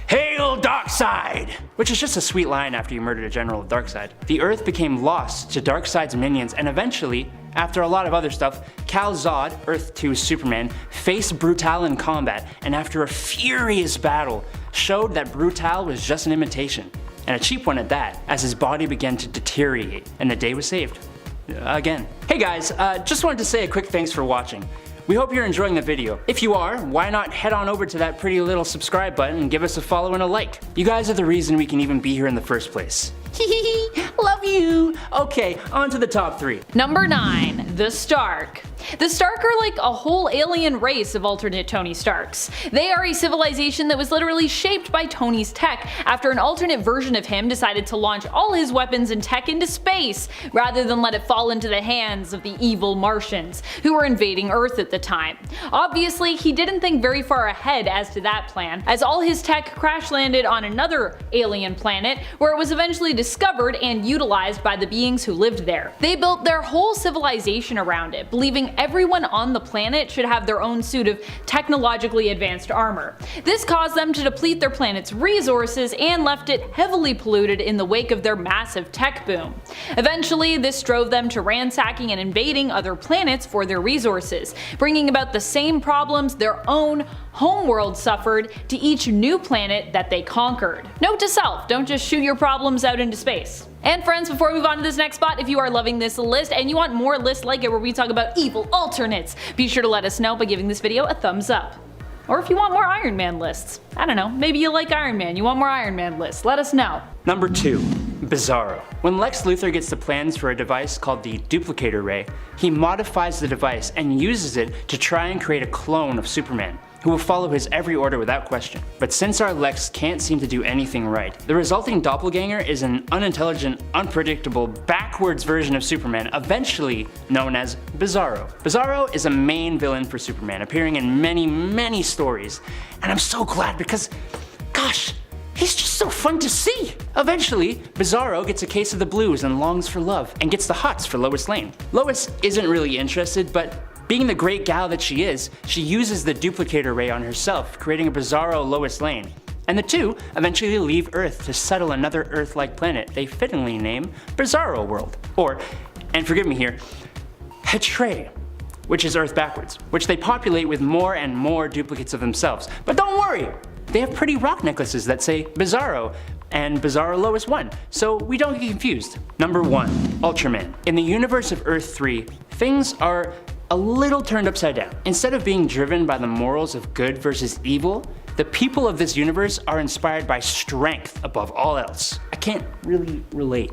Speaker 3: Hail Darkseid! Which is just a sweet line after you murdered a general of Darkseid. The Earth became lost to Darkseid's minions, and eventually, after a lot of other stuff, Kal-Zod, Earth 2's Superman, faced Brutal in combat, and after a furious battle, showed that Brutal was just an imitation, and a cheap one at that, as his body began to deteriorate, and the day was saved. Again. Hey guys, just wanted to say a quick thanks for watching. We hope you're enjoying the video. If you are, why not head on over to that pretty little subscribe button and give us a follow and a like. You guys are the reason we can even be here in the first place. Love you! Okay, on to the top 3.
Speaker 2: Number 9. The Stark. The Stark are like a whole alien race of alternate Tony Starks. They are a civilization that was literally shaped by Tony's tech after an alternate version of him decided to launch all his weapons and tech into space rather than let it fall into the hands of the evil Martians who were invading Earth at the time. Obviously, he didn't think very far ahead as to that plan, as all his tech crash landed on another alien planet where it was eventually discovered and utilized by the beings who lived there. They built their whole civilization around it, believing everyone on the planet should have their own suit of technologically advanced armor. This caused them to deplete their planet's resources and left it heavily polluted in the wake of their massive tech boom. Eventually, this drove them to ransacking and invading other planets for their resources, bringing about the same problems their own homeworld suffered to each new planet that they conquered. Note to self, don't just shoot your problems out into space. And friends, before we move on to this next spot, if you are loving this list and you want more lists like it where we talk about evil alternates, be sure to let us know by giving this video a thumbs up. Or if you want more Iron Man lists. I don't know, maybe you like Iron Man, you want more Iron Man lists, let us know.
Speaker 3: Number 2. Batzaro. When Lex Luthor gets the plans for a device called the Duplicator Ray, he modifies the device and uses it to try and create a clone of Superman, who will follow his every order without question. But since our Lex can't seem to do anything right, the resulting doppelganger is an unintelligent, unpredictable, backwards version of Superman, eventually known as Batzaro. Batzaro is a main villain for Superman, appearing in many stories, and I'm so glad because, gosh, he's just so fun to see! Eventually, Batzaro gets a case of the blues and longs for love, and gets the hots for Lois Lane. Lois isn't really interested, but being the great gal that she is, she uses the duplicator ray on herself, creating a Batzaro Lois Lane. And the two eventually leave Earth to settle another Earth-like planet they fittingly name Batzaro World. Or, and forgive me here, Hetre, which is Earth backwards, which they populate with more and more duplicates of themselves. But don't worry! They have pretty rock necklaces that say Batzaro and Batzaro Lois 1, so we don't get confused. Number 1. Ultraman. In the universe of Earth 3, things are a little turned upside down. Instead of being driven by the morals of good versus evil, the people of this universe are inspired by strength above all else. I can't really relate.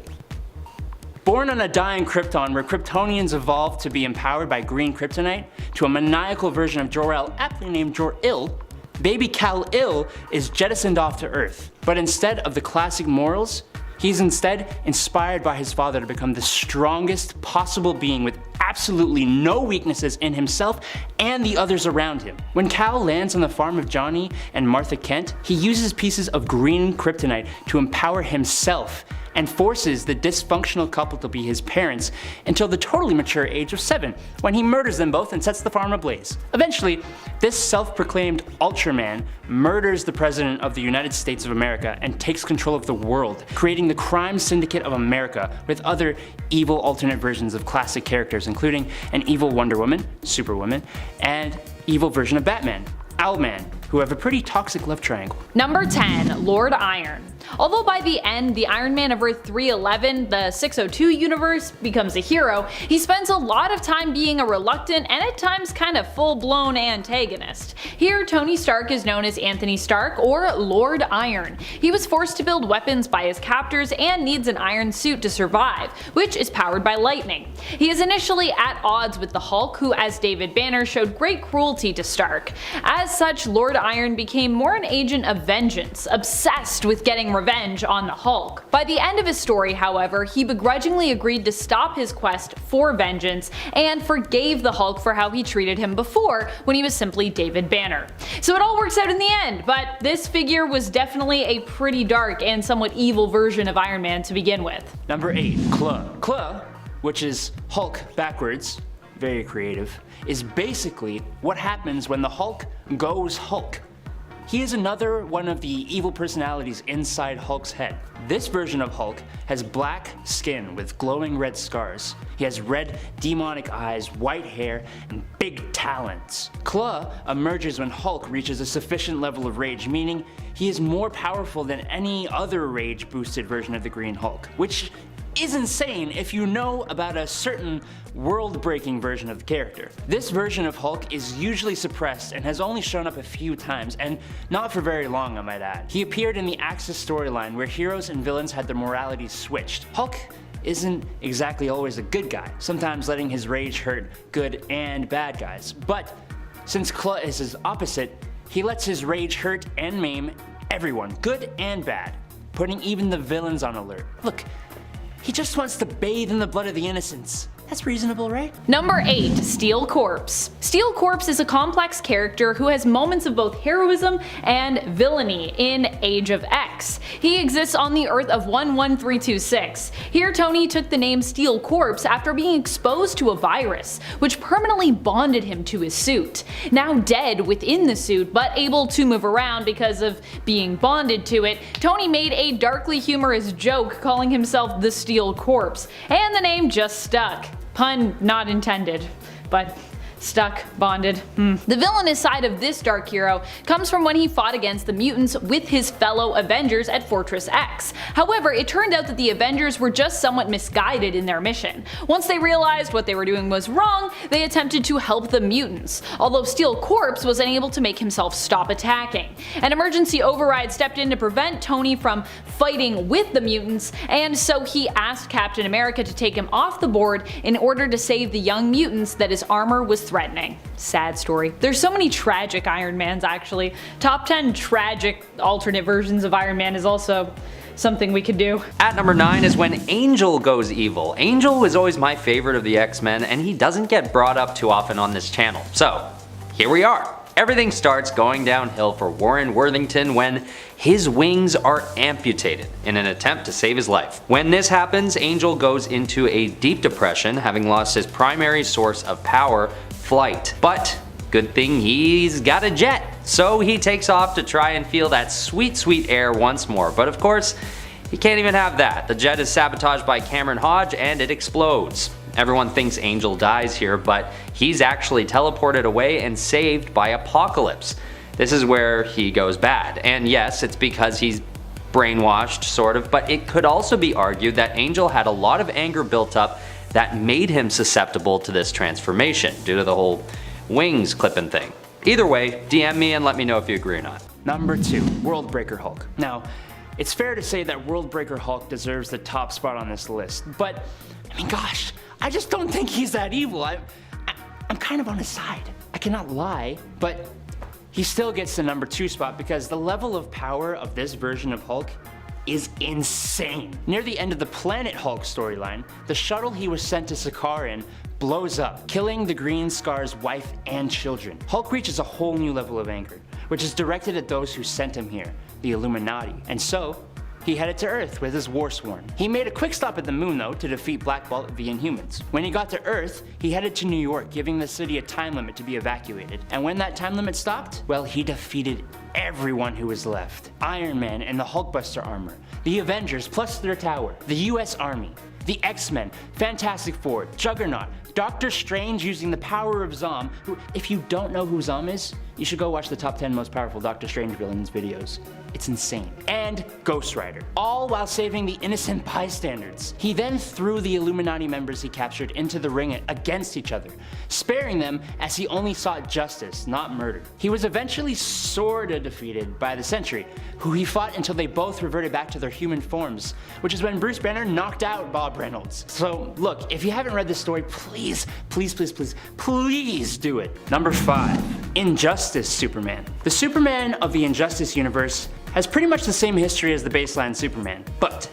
Speaker 3: Born on a dying Krypton where Kryptonians evolved to be empowered by green kryptonite to a maniacal version of Jor-El aptly named Jor-Il, baby Kal-Il is jettisoned off to Earth. But instead of the classic morals, he's instead inspired by his father to become the strongest possible being with absolutely no weaknesses in himself and the others around him. When Kal lands on the farm of Johnny and Martha Kent, he uses pieces of green kryptonite to empower himself and forces the dysfunctional couple to be his parents until the totally mature age of 7, when he murders them both and sets the farm ablaze. Eventually, this self-proclaimed Ultraman murders the President of the United States of America and takes control of the world, creating the crime syndicate of America with other evil alternate versions of classic characters, including an evil Wonder Woman, Superwoman, and evil version of Batman, Owlman, who have a pretty toxic love triangle.
Speaker 2: Number 10. Lord Iron. Although by the end, the Iron Man of Earth 311, the 602 universe, becomes a hero, he spends a lot of time being a reluctant and at times kind of full-blown antagonist. Here, Tony Stark is known as Anthony Stark, or Lord Iron. He was forced to build weapons by his captors and needs an iron suit to survive, which is powered by lightning. He is initially at odds with the Hulk, who, as David Banner, showed great cruelty to Stark. As such, Lord Iron became more an agent of vengeance, obsessed with getting getting revenge on the Hulk. By the end of his story, however, he begrudgingly agreed to stop his quest for vengeance and forgave the Hulk for how he treated him before when he was simply David Banner. So it all works out in the end, but this figure was definitely a pretty dark and somewhat evil version of Iron Man to begin with.
Speaker 3: Number 8, Claw. Claw, which is Hulk backwards, very creative, is basically what happens when the Hulk goes Hulk. He is another one of the evil personalities inside Hulk's head. This version of Hulk has black skin with glowing red scars. He has red demonic eyes, white hair, and big talons. Claw emerges when Hulk reaches a sufficient level of rage, meaning he is more powerful than any other rage-boosted version of the Green Hulk, which is insane if you know about a certain world-breaking version of the character. This version of Hulk is usually suppressed and has only shown up a few times, and not for very long, I might add. He appeared in the Axis storyline where heroes and villains had their moralities switched. Hulk isn't exactly always a good guy, sometimes letting his rage hurt good and bad guys. But since Claw is his opposite, he lets his rage hurt and maim everyone, good and bad, putting even the villains on alert. Look, he just wants to bathe in the blood of the innocents. That's reasonable, right?
Speaker 2: Number 8, Steel Corpse. Steel Corpse is a complex character who has moments of both heroism and villainy in Age of X. He exists on the Earth of 11326. Here Tony took the name Steel Corpse after being exposed to a virus, which permanently bonded him to his suit. Now dead within the suit, but able to move around because of being bonded to it, Tony made a darkly humorous joke calling himself the Steel Corpse, and the name just stuck. Pun not intended, but stuck, bonded. The villainous side of this dark hero comes from when he fought against the mutants with his fellow Avengers at Fortress X. However, it turned out that the Avengers were just somewhat misguided in their mission. Once they realized what they were doing was wrong, they attempted to help the mutants, although Steel Corpse was unable to make himself stop attacking. An emergency override stepped in to prevent Tony from fighting with the mutants, and so he asked Captain America to take him off the board in order to save the young mutants that his armor was threatening. Sad story. There's so many tragic Iron Mans actually. Top 10 tragic alternate versions of Iron Man is also something we could do.
Speaker 4: At number 9 is when Angel goes evil. Angel was always my favorite of the X-Men, and he doesn't get brought up too often on this channel. So, here we are. Everything starts going downhill for Warren Worthington when his wings are amputated in an attempt to save his life. When this happens, Angel goes into a deep depression, having lost his primary source of power, flight. But good thing he's got a jet, so he takes off to try and feel that sweet, sweet air once more. But of course, he can't even have that. The jet is sabotaged by Cameron Hodge and it explodes. Everyone thinks Angel dies here, but he's actually teleported away and saved by Apocalypse. This is where he goes bad. And yes, it's because he's brainwashed, sort of, but it could also be argued that Angel had a lot of anger built up that made him susceptible to this transformation, due to the whole wings clipping thing. Either way, DM me and let me know if you agree or not.
Speaker 3: Number 2, Worldbreaker Hulk. Now, it's fair to say that Worldbreaker Hulk deserves the top spot on this list, but I mean, gosh, I just don't think he's that evil. I'm kind of on his side. I cannot lie, but he still gets the number 2 spot because the level of power of this version of Hulk is insane. Near the end of the Planet Hulk storyline, the shuttle he was sent to Sakaar in blows up, killing the Green Scar's wife and children. Hulk reaches a whole new level of anger, which is directed at those who sent him here, the Illuminati. And so, he headed to Earth with his Warsworn. He made a quick stop at the moon though to defeat Black Bolt of the Inhumans. When he got to Earth, he headed to New York, giving the city a time limit to be evacuated. And when that time limit stopped, well, he defeated everyone who was left. Iron Man and the Hulkbuster armor, the Avengers plus their tower, the US Army, the X-Men, Fantastic Four, Juggernaut, Doctor Strange using the power of Zom, who, if you don't know who Zom is, you should go watch the top 10 most powerful Doctor Strange villains videos. It's insane. And Ghost Rider, all while saving the innocent bystanders. He then threw the Illuminati members he captured into the ring against each other, sparing them as he only sought justice, not murder. He was eventually sorta defeated by the Sentry, who he fought until they both reverted back to their human forms, which is when Bruce Banner knocked out Bob Reynolds. So look, if you haven't read this story, please do it. Number 5, Injustice Superman. The Superman of the Injustice universe has pretty much the same history as the baseline Superman. But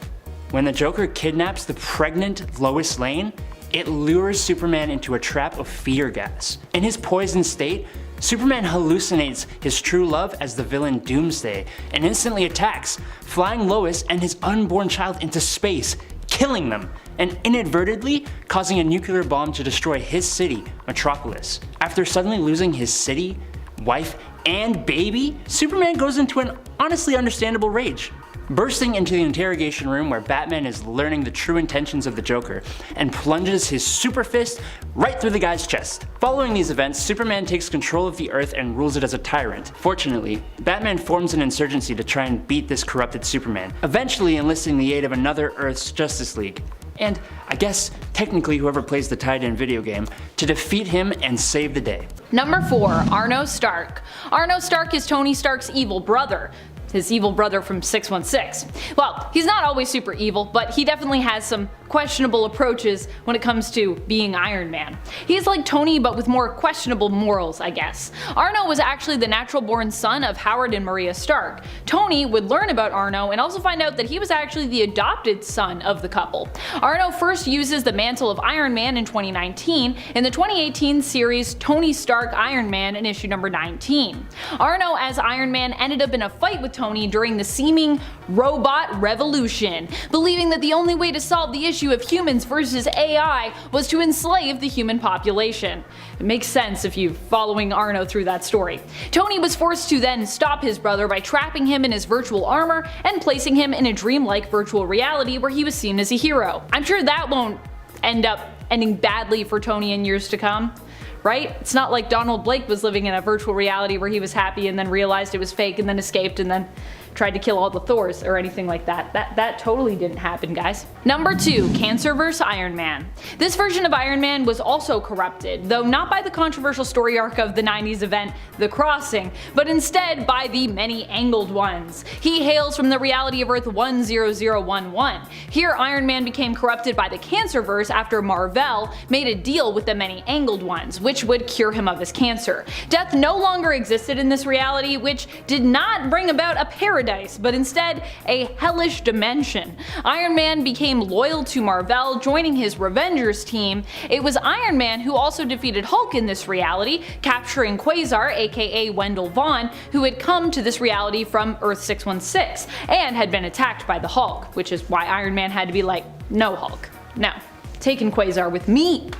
Speaker 3: when the Joker kidnaps the pregnant Lois Lane, it lures Superman into a trap of fear gas. In his poisoned state, Superman hallucinates his true love as the villain Doomsday and instantly attacks, flying Lois and his unborn child into space, killing them, and inadvertently causing a nuclear bomb to destroy his city, Metropolis. After suddenly losing his city, wife, and baby, Superman goes into an honestly understandable rage, bursting into the interrogation room where Batman is learning the true intentions of the Joker and plunges his super fist right through the guy's chest. Following these events, Superman takes control of the Earth and rules it as a tyrant. Fortunately, Batman forms an insurgency to try and beat this corrupted Superman, eventually enlisting the aid of another Earth's Justice League, and I guess technically whoever plays the tied-in video game, to defeat him and save the day.
Speaker 2: Number 4, Arno Stark. Arno Stark is Tony Stark's evil brother. His evil brother from 616. Well, he's not always super evil, but he definitely has some questionable approaches when it comes to being Iron Man. He's like Tony but with more questionable morals, I guess. Arno was actually the natural born son of Howard and Maria Stark. Tony would learn about Arno and also find out that he was actually the adopted son of the couple. Arno first uses the mantle of Iron Man in 2019 in the 2018 series Tony Stark Iron Man in issue number 19. Arno as Iron Man ended up in a fight with Tony during the seeming robot revolution, believing that the only way to solve the issue of humans versus AI was to enslave the human population. It makes sense if you're following Arno through that story. Tony was forced to then stop his brother by trapping him in his virtual armor and placing him in a dreamlike virtual reality where he was seen as a hero. I'm sure that won't end up ending badly for Tony in years to come. Right? It's not like Donald Blake was living in a virtual reality where he was happy and then realized it was fake and then escaped and then tried to kill all the Thors or anything like that. That totally didn't happen, guys. Number 2, Cancerverse Iron Man. This version of Iron Man was also corrupted, though not by the controversial story arc of the 90s event The Crossing, but instead by the Many-Angled Ones. He hails from the reality of Earth 10011. Here Iron Man became corrupted by the Cancerverse after Marvel made a deal with the Many-Angled Ones, which would cure him of his cancer. Death no longer existed in this reality, which did not bring about a paradise, but instead a hellish dimension. Iron Man became loyal to Marvel, joining his Avengers team. It was Iron Man who also defeated Hulk in this reality, capturing Quasar, aka Wendell Vaughn, who had come to this reality from Earth 616 and had been attacked by the Hulk, which is why Iron Man had to be like, no Hulk, no, taking Quasar with me.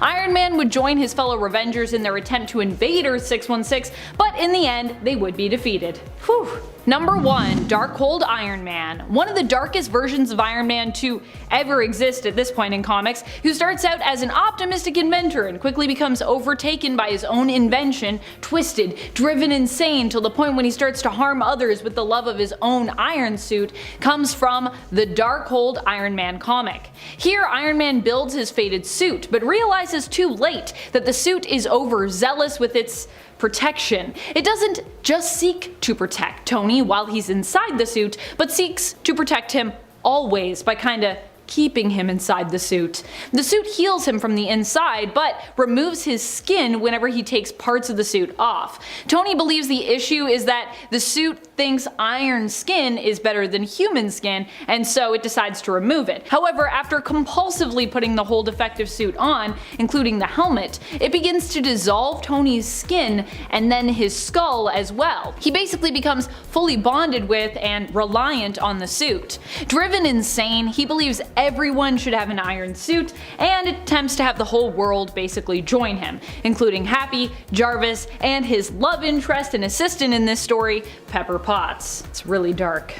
Speaker 2: Iron Man would join his fellow Avengers in their attempt to invade Earth 616, but in the end, they would be defeated. Whew. Number 1, Darkhold Iron Man. One of the darkest versions of Iron Man to ever exist at this point in comics, who starts out as an optimistic inventor and quickly becomes overtaken by his own invention, twisted, driven insane till the point when he starts to harm others with the love of his own iron suit, comes from the Darkhold Iron Man comic. Here Iron Man builds his fated suit, but realizes too late that the suit is overzealous with its protection. It doesn't just seek to protect Tony while he's inside the suit, but seeks to protect him always by kinda keeping him inside the suit. The suit heals him from the inside, but removes his skin whenever he takes parts of the suit off. Tony believes the issue is that the suit thinks iron skin is better than human skin, and so it decides to remove it. However, after compulsively putting the whole defective suit on, including the helmet, it begins to dissolve Tony's skin and then his skull as well. He basically becomes fully bonded with and reliant on the suit. Driven insane, he believes everyone should have an iron suit, and attempts to have the whole world basically join him, including Happy, Jarvis, and his love interest and assistant in this story, Pepper Potts. It's really dark.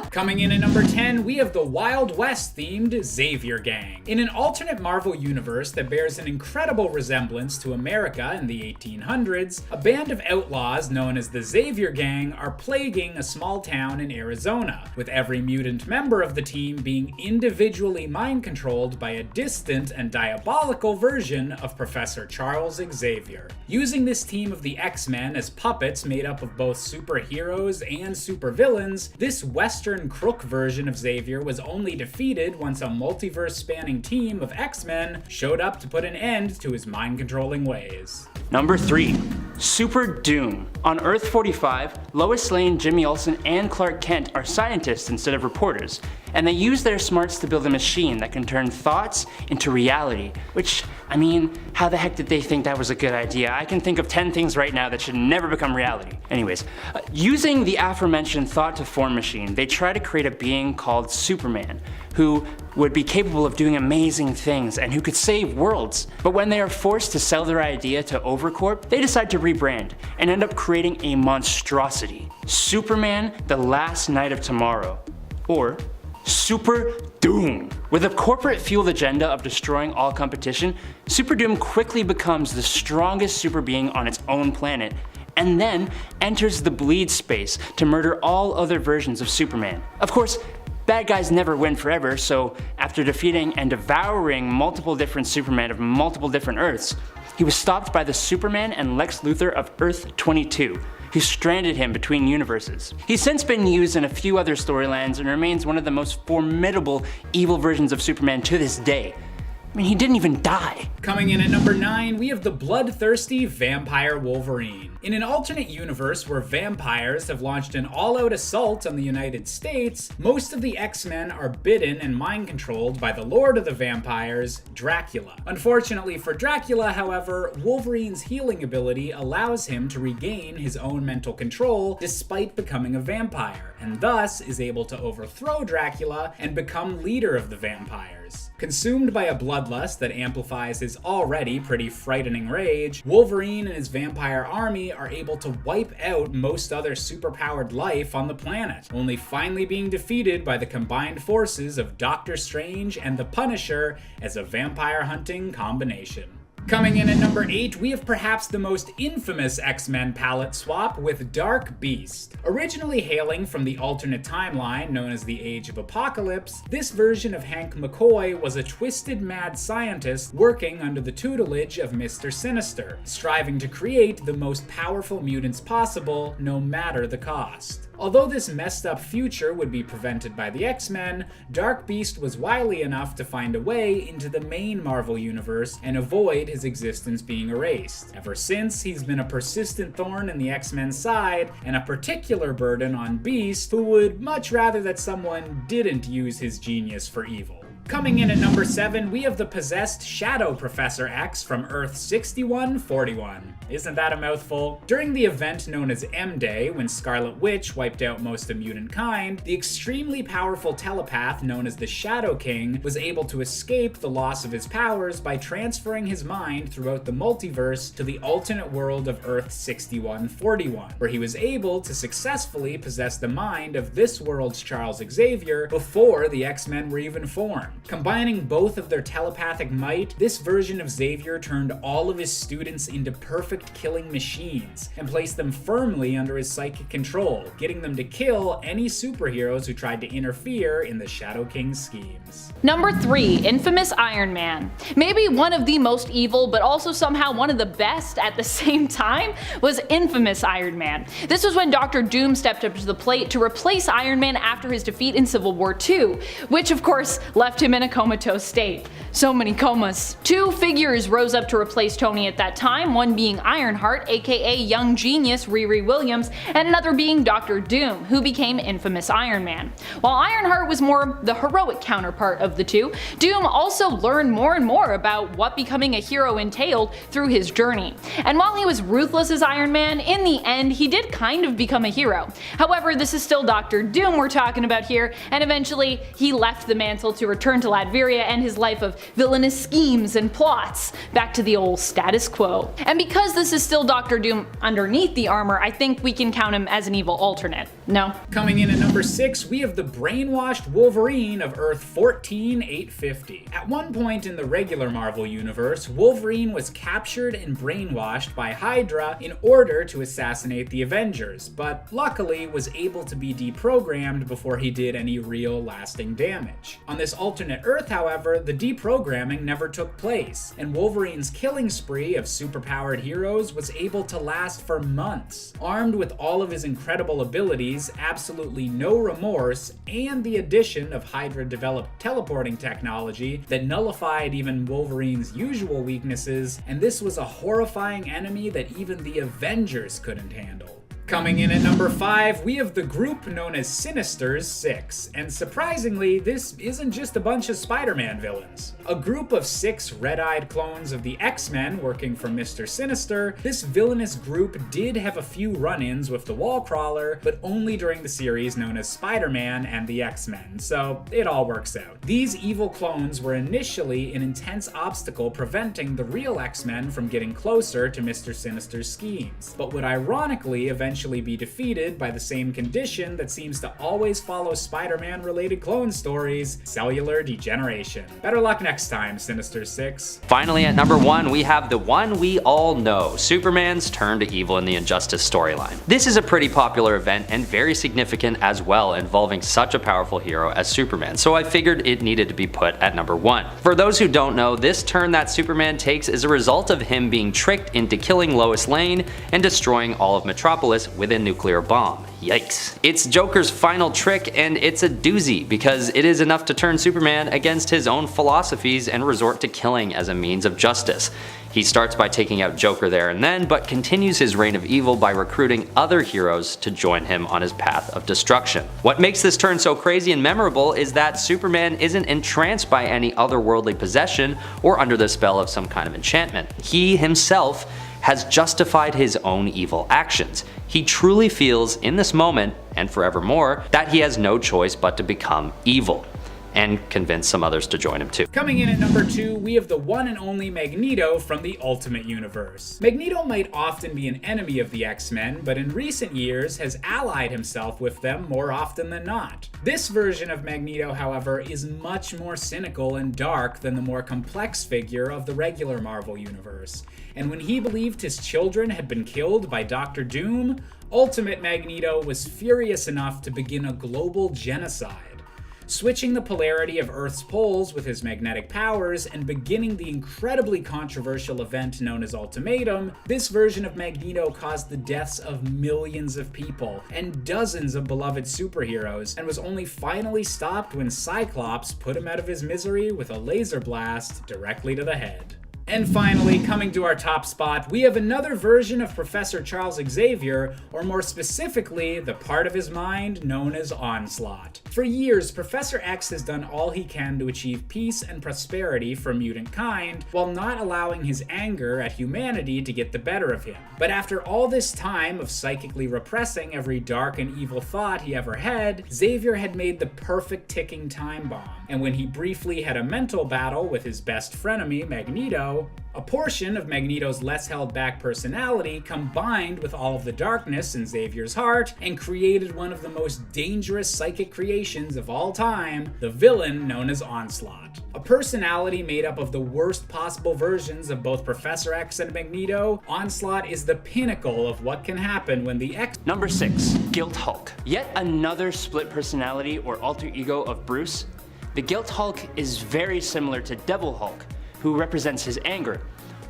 Speaker 1: Coming in at number 10, we have the Wild West themed Xavier Gang. In an alternate Marvel universe that bears an incredible resemblance to America in the 1800s, a band of outlaws known as the Xavier Gang are plaguing a small town in Arizona, with every mutant member of the team being individually mind-controlled by a distant and diabolical version of Professor Charles Xavier. Using this team of the X-Men as puppets made up of both superheroes and supervillains, this Western crook version of Xavier was only defeated once a multiverse-spanning team of X-Men showed up to put an end to his mind-controlling ways.
Speaker 3: Number 3. Super Doom. On Earth 45, Lois Lane, Jimmy Olsen, and Clark Kent are scientists instead of reporters, and they use their smarts to build a machine that can turn thoughts into reality, which, I mean, how the heck did they think that was a good idea? I can think of 10 things right now that should never become reality. Anyways, using the aforementioned thought-to-form machine, they try to create a being called Superman, who would be capable of doing amazing things and who could save worlds. But when they are forced to sell their idea to Overcorp, they decide to rebrand and end up creating a monstrosity. Superman, the Last Night of Tomorrow. Or Super Doom. With a corporate fueled agenda of destroying all competition, Super Doom quickly becomes the strongest super being on its own planet, and then enters the bleed space to murder all other versions of Superman. Of course, bad guys never win forever, so after defeating and devouring multiple different Supermen of multiple different Earths, he was stopped by the Superman and Lex Luthor of Earth 22, who stranded him between universes. He's since been used in a few other storylines and remains one of the most formidable evil versions of Superman to this day. I mean, he didn't even die.
Speaker 1: Coming in at number 9, we have the bloodthirsty Vampire Wolverine. In an alternate universe where vampires have launched an all-out assault on the United States, most of the X-Men are bitten and mind-controlled by the Lord of the Vampires, Dracula. Unfortunately for Dracula, however, Wolverine's healing ability allows him to regain his own mental control despite becoming a vampire, and thus is able to overthrow Dracula and become leader of the vampires. Consumed by a bloodlust that amplifies his already pretty frightening rage, Wolverine and his vampire army are able to wipe out most other superpowered life on the planet, only finally being defeated by the combined forces of Doctor Strange and the Punisher as a vampire hunting combination. Coming in at number 8, we have perhaps the most infamous X-Men palette swap with Dark Beast. Originally hailing from the alternate timeline known as the Age of Apocalypse, this version of Hank McCoy was a twisted mad scientist working under the tutelage of Mr. Sinister, striving to create the most powerful mutants possible, no matter the cost. Although this messed up future would be prevented by the X-Men, Dark Beast was wily enough to find a way into the main Marvel universe and avoid his existence being erased. Ever since, he's been a persistent thorn in the X-Men's side and a particular burden on Beast, who would much rather that someone didn't use his genius for evil. Coming in at number 7, we have the possessed Shadow Professor X from Earth 6141. Isn't that a mouthful? During the event known as M-Day, when Scarlet Witch wiped out most of mutant kind, the extremely powerful telepath known as the Shadow King was able to escape the loss of his powers by transferring his mind throughout the multiverse to the alternate world of Earth 6141, where he was able to successfully possess the mind of this world's Charles Xavier before the X-Men were even formed. Combining both of their telepathic might, this version of Xavier turned all of his students into perfect killing machines and placed them firmly under his psychic control, getting them to kill any superheroes who tried to interfere in the Shadow King's schemes.
Speaker 2: Number 3, Infamous Iron Man. Maybe one of the most evil, but also somehow one of the best at the same time, was Infamous Iron Man. This was when Dr. Doom stepped up to the plate to replace Iron Man after his defeat in Civil War II, which of course left him in a comatose state. So many comas. 2 figures rose up to replace Tony at that time, one being Ironheart, aka Young Genius Riri Williams, and another being Dr. Doom, who became Infamous Iron Man. While Ironheart was more the heroic counterpart of the two, Doom also learned more and more about what becoming a hero entailed through his journey. And while he was ruthless as Iron Man, in the end he did kind of become a hero. However, this is still Dr. Doom we're talking about here, and eventually he left the mantle to return to Latveria and his life of villainous schemes and plots, back to the old status quo. And because this is still Dr. Doom underneath the armor, I think we can count him as an evil alternate. No?
Speaker 1: Coming in at number 6, we have the Brainwashed Wolverine of Earth 14850. At one point in the regular Marvel universe, Wolverine was captured and brainwashed by Hydra in order to assassinate the Avengers, but luckily was able to be deprogrammed before he did any real lasting damage. On this alternate alternate Earth, however, the deprogramming never took place, and Wolverine's killing spree of superpowered heroes was able to last for months. Armed with all of his incredible abilities, absolutely no remorse, and the addition of Hydra-developed teleporting technology that nullified even Wolverine's usual weaknesses, and this was a horrifying enemy that even the Avengers couldn't handle. Coming in at number 5, we have the group known as Sinister Six, and surprisingly, this isn't just a bunch of Spider-Man villains. A group of 6 red-eyed clones of the X-Men working for Mr. Sinister, this villainous group did have a few run-ins with the Wallcrawler, but only during the series known as Spider-Man and the X-Men, so it all works out. These evil clones were initially an intense obstacle preventing the real X-Men from getting closer to Mr. Sinister's schemes, but would ironically eventually be defeated by the same condition that seems to always follow Spider-Man related clone stories: cellular degeneration. Better luck next time, Sinister Six.
Speaker 4: Finally, at number 1, we have the one we all know, Superman's turn to evil in the Injustice storyline. This is a pretty popular event and very significant as well, involving such a powerful hero as Superman, so I figured it needed to be put at number 1. For those who don't know, this turn that Superman takes is a result of him being tricked into killing Lois Lane and destroying all of Metropolis with a nuclear bomb. Yikes. It's Joker's final trick, and it's a doozy because it is enough to turn Superman against his own philosophies and resort to killing as a means of justice. He starts by taking out Joker there and then, but continues his reign of evil by recruiting other heroes to join him on his path of destruction. What makes this turn so crazy and memorable is that Superman isn't entranced by any otherworldly possession or under the spell of some kind of enchantment. He himself has justified his own evil actions. He truly feels in this moment, and forevermore, that he has no choice but to become evil, and convince some others to join him too.
Speaker 1: Coming in at number 2, we have the one and only Magneto from the Ultimate Universe. Magneto might often be an enemy of the X-Men, but in recent years has allied himself with them more often than not. This version of Magneto, however, is much more cynical and dark than the more complex figure of the regular Marvel Universe. And when he believed his children had been killed by Doctor Doom, Ultimate Magneto was furious enough to begin a global genocide. Switching the polarity of Earth's poles with his magnetic powers and beginning the incredibly controversial event known as Ultimatum, this version of Magneto caused the deaths of millions of people and dozens of beloved superheroes, and was only finally stopped when Cyclops put him out of his misery with a laser blast directly to the head. And finally, coming to our top spot, we have another version of Professor Charles Xavier, or more specifically, the part of his mind known as Onslaught. For years, Professor X has done all he can to achieve peace and prosperity for mutant kind, while not allowing his anger at humanity to get the better of him. But after all this time of psychically repressing every dark and evil thought he ever had, Xavier had made the perfect ticking time bomb. And when he briefly had a mental battle with his best frenemy, Magneto, a portion of Magneto's less held back personality combined with all of the darkness in Xavier's heart and created one of the most dangerous psychic creations of all time, the villain known as Onslaught. A personality made up of the worst possible versions of both Professor X and Magneto, Onslaught is the pinnacle of what can happen when the X...
Speaker 3: Number 6, Guilt Hulk. Yet another split personality or alter ego of Bruce. The Guilt Hulk is very similar to Devil Hulk, who represents his anger.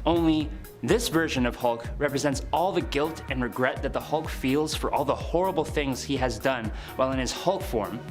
Speaker 3: Only this version of Hulk represents all the guilt and regret that the Hulk feels for all the horrible things he has done while in his Hulk form,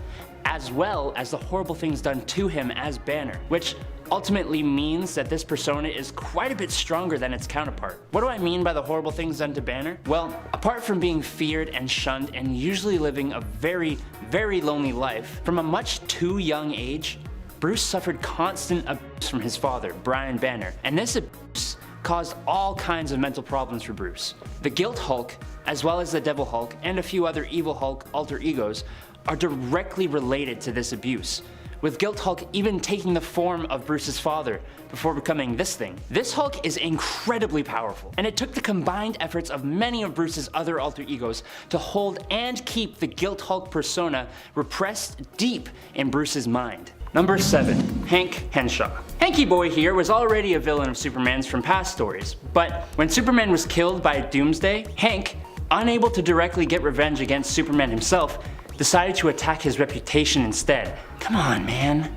Speaker 3: as well as the horrible things done to him as Banner, which ultimately means that this persona is quite a bit stronger than its counterpart. What do I mean by the horrible things done to Banner? Well, apart from being feared and shunned and usually living a very, very lonely life, from a much too young age, Bruce suffered constant abuse from his father, Brian Banner, and this abuse caused all kinds of mental problems for Bruce. The Guilt Hulk, as well as the Devil Hulk, and a few other Evil Hulk alter egos, are directly related to this abuse, with Guilt Hulk even taking the form of Bruce's father before becoming this thing. This Hulk is incredibly powerful, and it took the combined efforts of many of Bruce's other alter egos to hold and keep the Guilt Hulk persona repressed deep in Bruce's mind. Number 7, Hank Henshaw. Hanky Boy here was already a villain of Superman's from past stories, but when Superman was killed by Doomsday, Hank, unable to directly get revenge against Superman himself, decided to attack his reputation instead. Come on, man.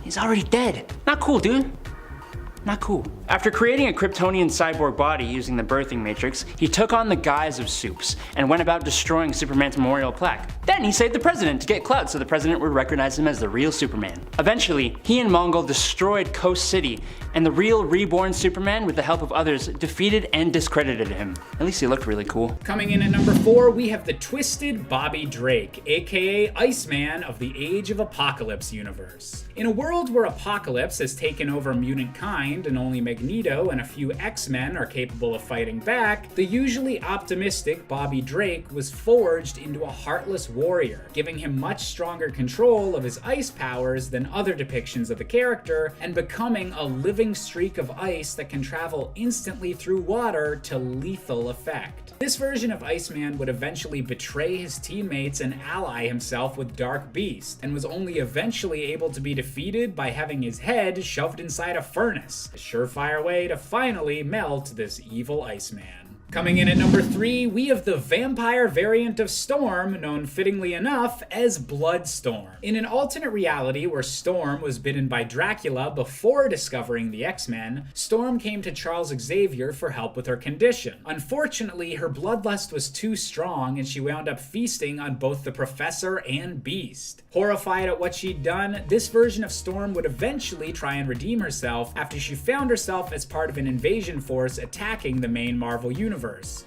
Speaker 3: He's already dead. Not cool, dude. Not cool. After creating a Kryptonian cyborg body using the birthing matrix, he took on the guise of Supes and went about destroying Superman's memorial plaque. Then he saved the president to get clout so the president would recognize him as the real Superman. Eventually, he and Mongol destroyed Coast City, and the real reborn Superman, with the help of others, defeated and discredited him. At least he looked really cool.
Speaker 1: Coming in at number 4, we have the twisted Bobby Drake, aka Iceman of the Age of Apocalypse universe. In a world where Apocalypse has taken over mutant kind and only Magneto and a few X-Men are capable of fighting back, the usually optimistic Bobby Drake was forged into a heartless warrior, giving him much stronger control of his ice powers than other depictions of the character, and becoming a living streak of ice that can travel instantly through water to lethal effect. This version of Iceman would eventually betray his teammates and ally himself with Dark Beast, and was only eventually able to be defeated by having his head shoved inside a furnace, a surefire way to finally melt this evil Iceman. Coming in at number 3, we have the vampire variant of Storm, known fittingly enough as Bloodstorm. In an alternate reality where Storm was bitten by Dracula before discovering the X-Men, Storm came to Charles Xavier for help with her condition. Unfortunately, her bloodlust was too strong and she wound up feasting on both the Professor and Beast. Horrified at what she'd done, this version of Storm would eventually try and redeem herself after she found herself as part of an invasion force attacking the main Marvel universe.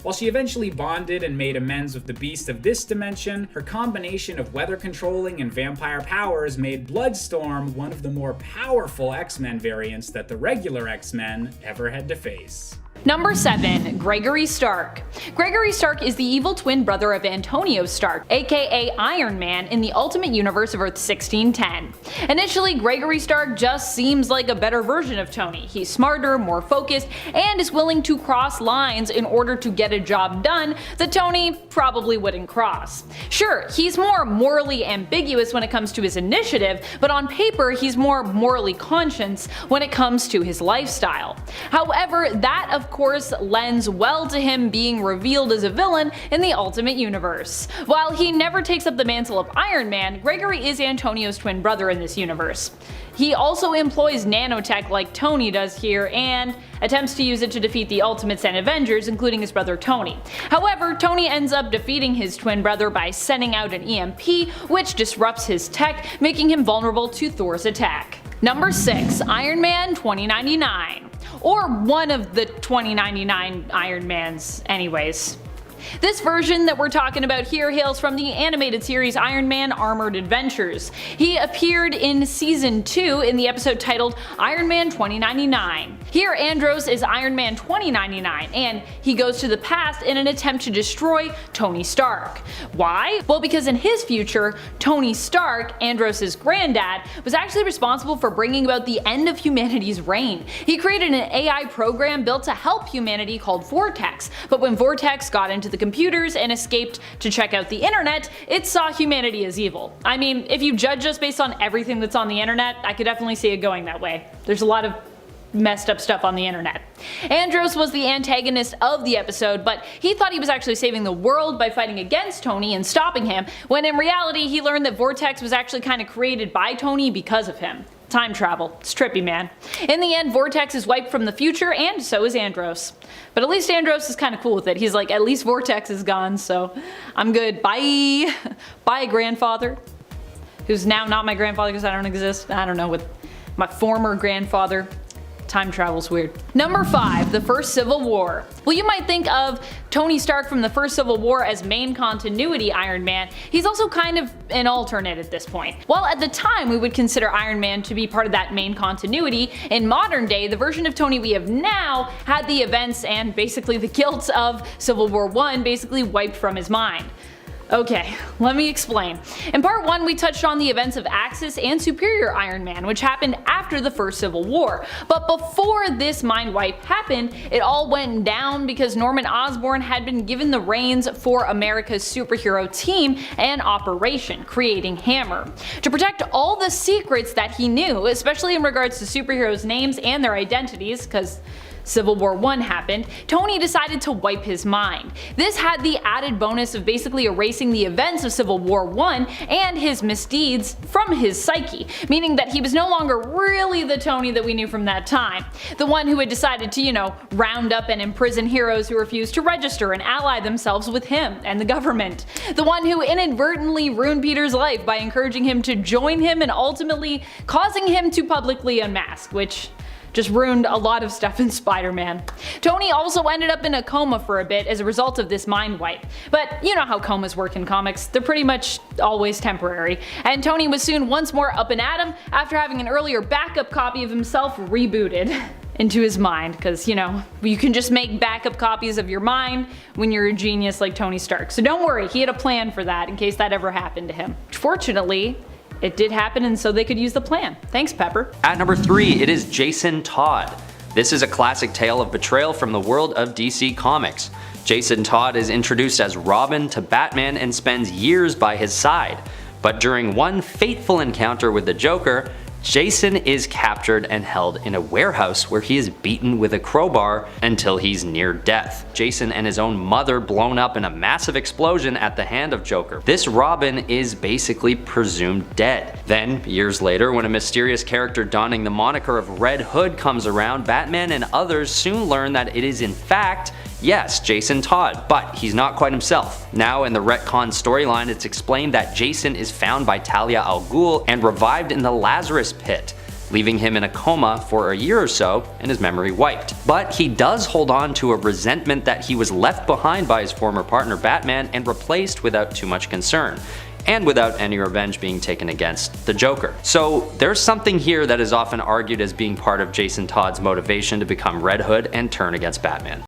Speaker 1: While she eventually bonded and made amends with the Beast of this dimension, her combination of weather controlling and vampire powers made Bloodstorm one of the more powerful X-Men variants that the regular X-Men ever had to face.
Speaker 2: Number 7, Gregory Stark. Gregory Stark is the evil twin brother of Antonio Stark, aka Iron Man, in the Ultimate Universe of Earth 1610. Initially, Gregory Stark just seems like a better version of Tony. He's smarter, more focused, and is willing to cross lines in order to get a job done that Tony probably wouldn't cross. Sure, he's more morally ambiguous when it comes to his initiative, but on paper he's more morally conscious when it comes to his lifestyle. However, that of course lends well to him being revealed as a villain in the Ultimate Universe. While he never takes up the mantle of Iron Man, Gregory is Antonio's twin brother in this universe. He also employs nanotech like Tony does here and attempts to use it to defeat the Ultimates and Avengers, including his brother Tony. However, Tony ends up defeating his twin brother by sending out an EMP, which disrupts his tech, making him vulnerable to Thor's attack. Number 6, Iron Man 2099. Or one of the 2099 Iron Mans anyways. This version that we're talking about here hails from the animated series Iron Man Armored Adventures. He appeared in Season 2 in the episode titled Iron Man 2099. Here Andros is Iron Man 2099 and he goes to the past in an attempt to destroy Tony Stark. Why? Well, because in his future, Tony Stark, Andros' granddad, was actually responsible for bringing about the end of humanity's reign. He created an AI program built to help humanity called Vortex, but when Vortex got into the computers and escaped to check out the internet, it saw humanity as evil. I mean, if you judge us based on everything that's on the internet, I could definitely see it going that way. There's a lot of messed up stuff on the internet. Andros was the antagonist of the episode, but he thought he was actually saving the world by fighting against Tony and stopping him, when in reality he learned that Vortex was actually kind of created by Tony because of him. Time travel. It's trippy, man. In the end, Vortex is wiped from the future, and so is Andros. But at least Andros is kind of cool with it. He's like, at least Vortex is gone, so I'm good. Bye! Bye, grandfather. Who's now not my grandfather because I don't exist. I don't know, with my former grandfather. Time travel's weird. Number 5, the First Civil War. Well, you might think of Tony Stark from the First Civil War as main continuity Iron Man. He's also kind of an alternate at this point. While at the time we would consider Iron Man to be part of that main continuity, in modern day the version of Tony we have now had the events and basically the guilt of Civil War I basically wiped from his mind. Okay, let me explain. In part 1 we touched on the events of Axis and Superior Iron Man, which happened after the First Civil War. But before this mind wipe happened, it all went down because Norman Osborn had been given the reins for America's superhero team and operation, creating Hammer. To protect all the secrets that he knew, especially in regards to superheroes' names and their identities, because Civil War I happened, Tony decided to wipe his mind. This had the added bonus of basically erasing the events of Civil War I and his misdeeds from his psyche, meaning that he was no longer really the Tony that we knew from that time. The one who had decided to, round up and imprison heroes who refused to register and ally themselves with him and the government. The one who inadvertently ruined Peter's life by encouraging him to join him and ultimately causing him to publicly unmask, which just ruined a lot of stuff in Spider-Man. Tony also ended up in a coma for a bit as a result of this mind wipe. But you know how comas work in comics, they're pretty much always temporary. And Tony was soon once more up and at 'em after having an earlier backup copy of himself rebooted into his mind, because you can just make backup copies of your mind when you're a genius like Tony Stark. So don't worry, he had a plan for that in case that ever happened to him. Fortunately, it did happen, and so they could use the plan. Thanks, Pepper.
Speaker 4: At number 3, it is Jason Todd. This is a classic tale of betrayal from the world of DC Comics. Jason Todd is introduced as Robin to Batman and spends years by his side. But during one fateful encounter with the Joker, Jason is captured and held in a warehouse where he is beaten with a crowbar until he's near death. Jason and his own mother blown up in a massive explosion at the hand of Joker. This Robin is basically presumed dead. Then, years later, when a mysterious character donning the moniker of Red Hood comes around, Batman and others soon learn that it is in fact, yes, Jason Todd, but he's not quite himself. Now in the retcon storyline, it's explained that Jason is found by Talia al Ghul and revived in the Lazarus Pit, leaving him in a coma for a year or so and his memory wiped. But he does hold on to a resentment that he was left behind by his former partner Batman and replaced without too much concern, and without any revenge being taken against the Joker. So there's something here that is often argued as being part of Jason Todd's motivation to become Red Hood and turn against Batman.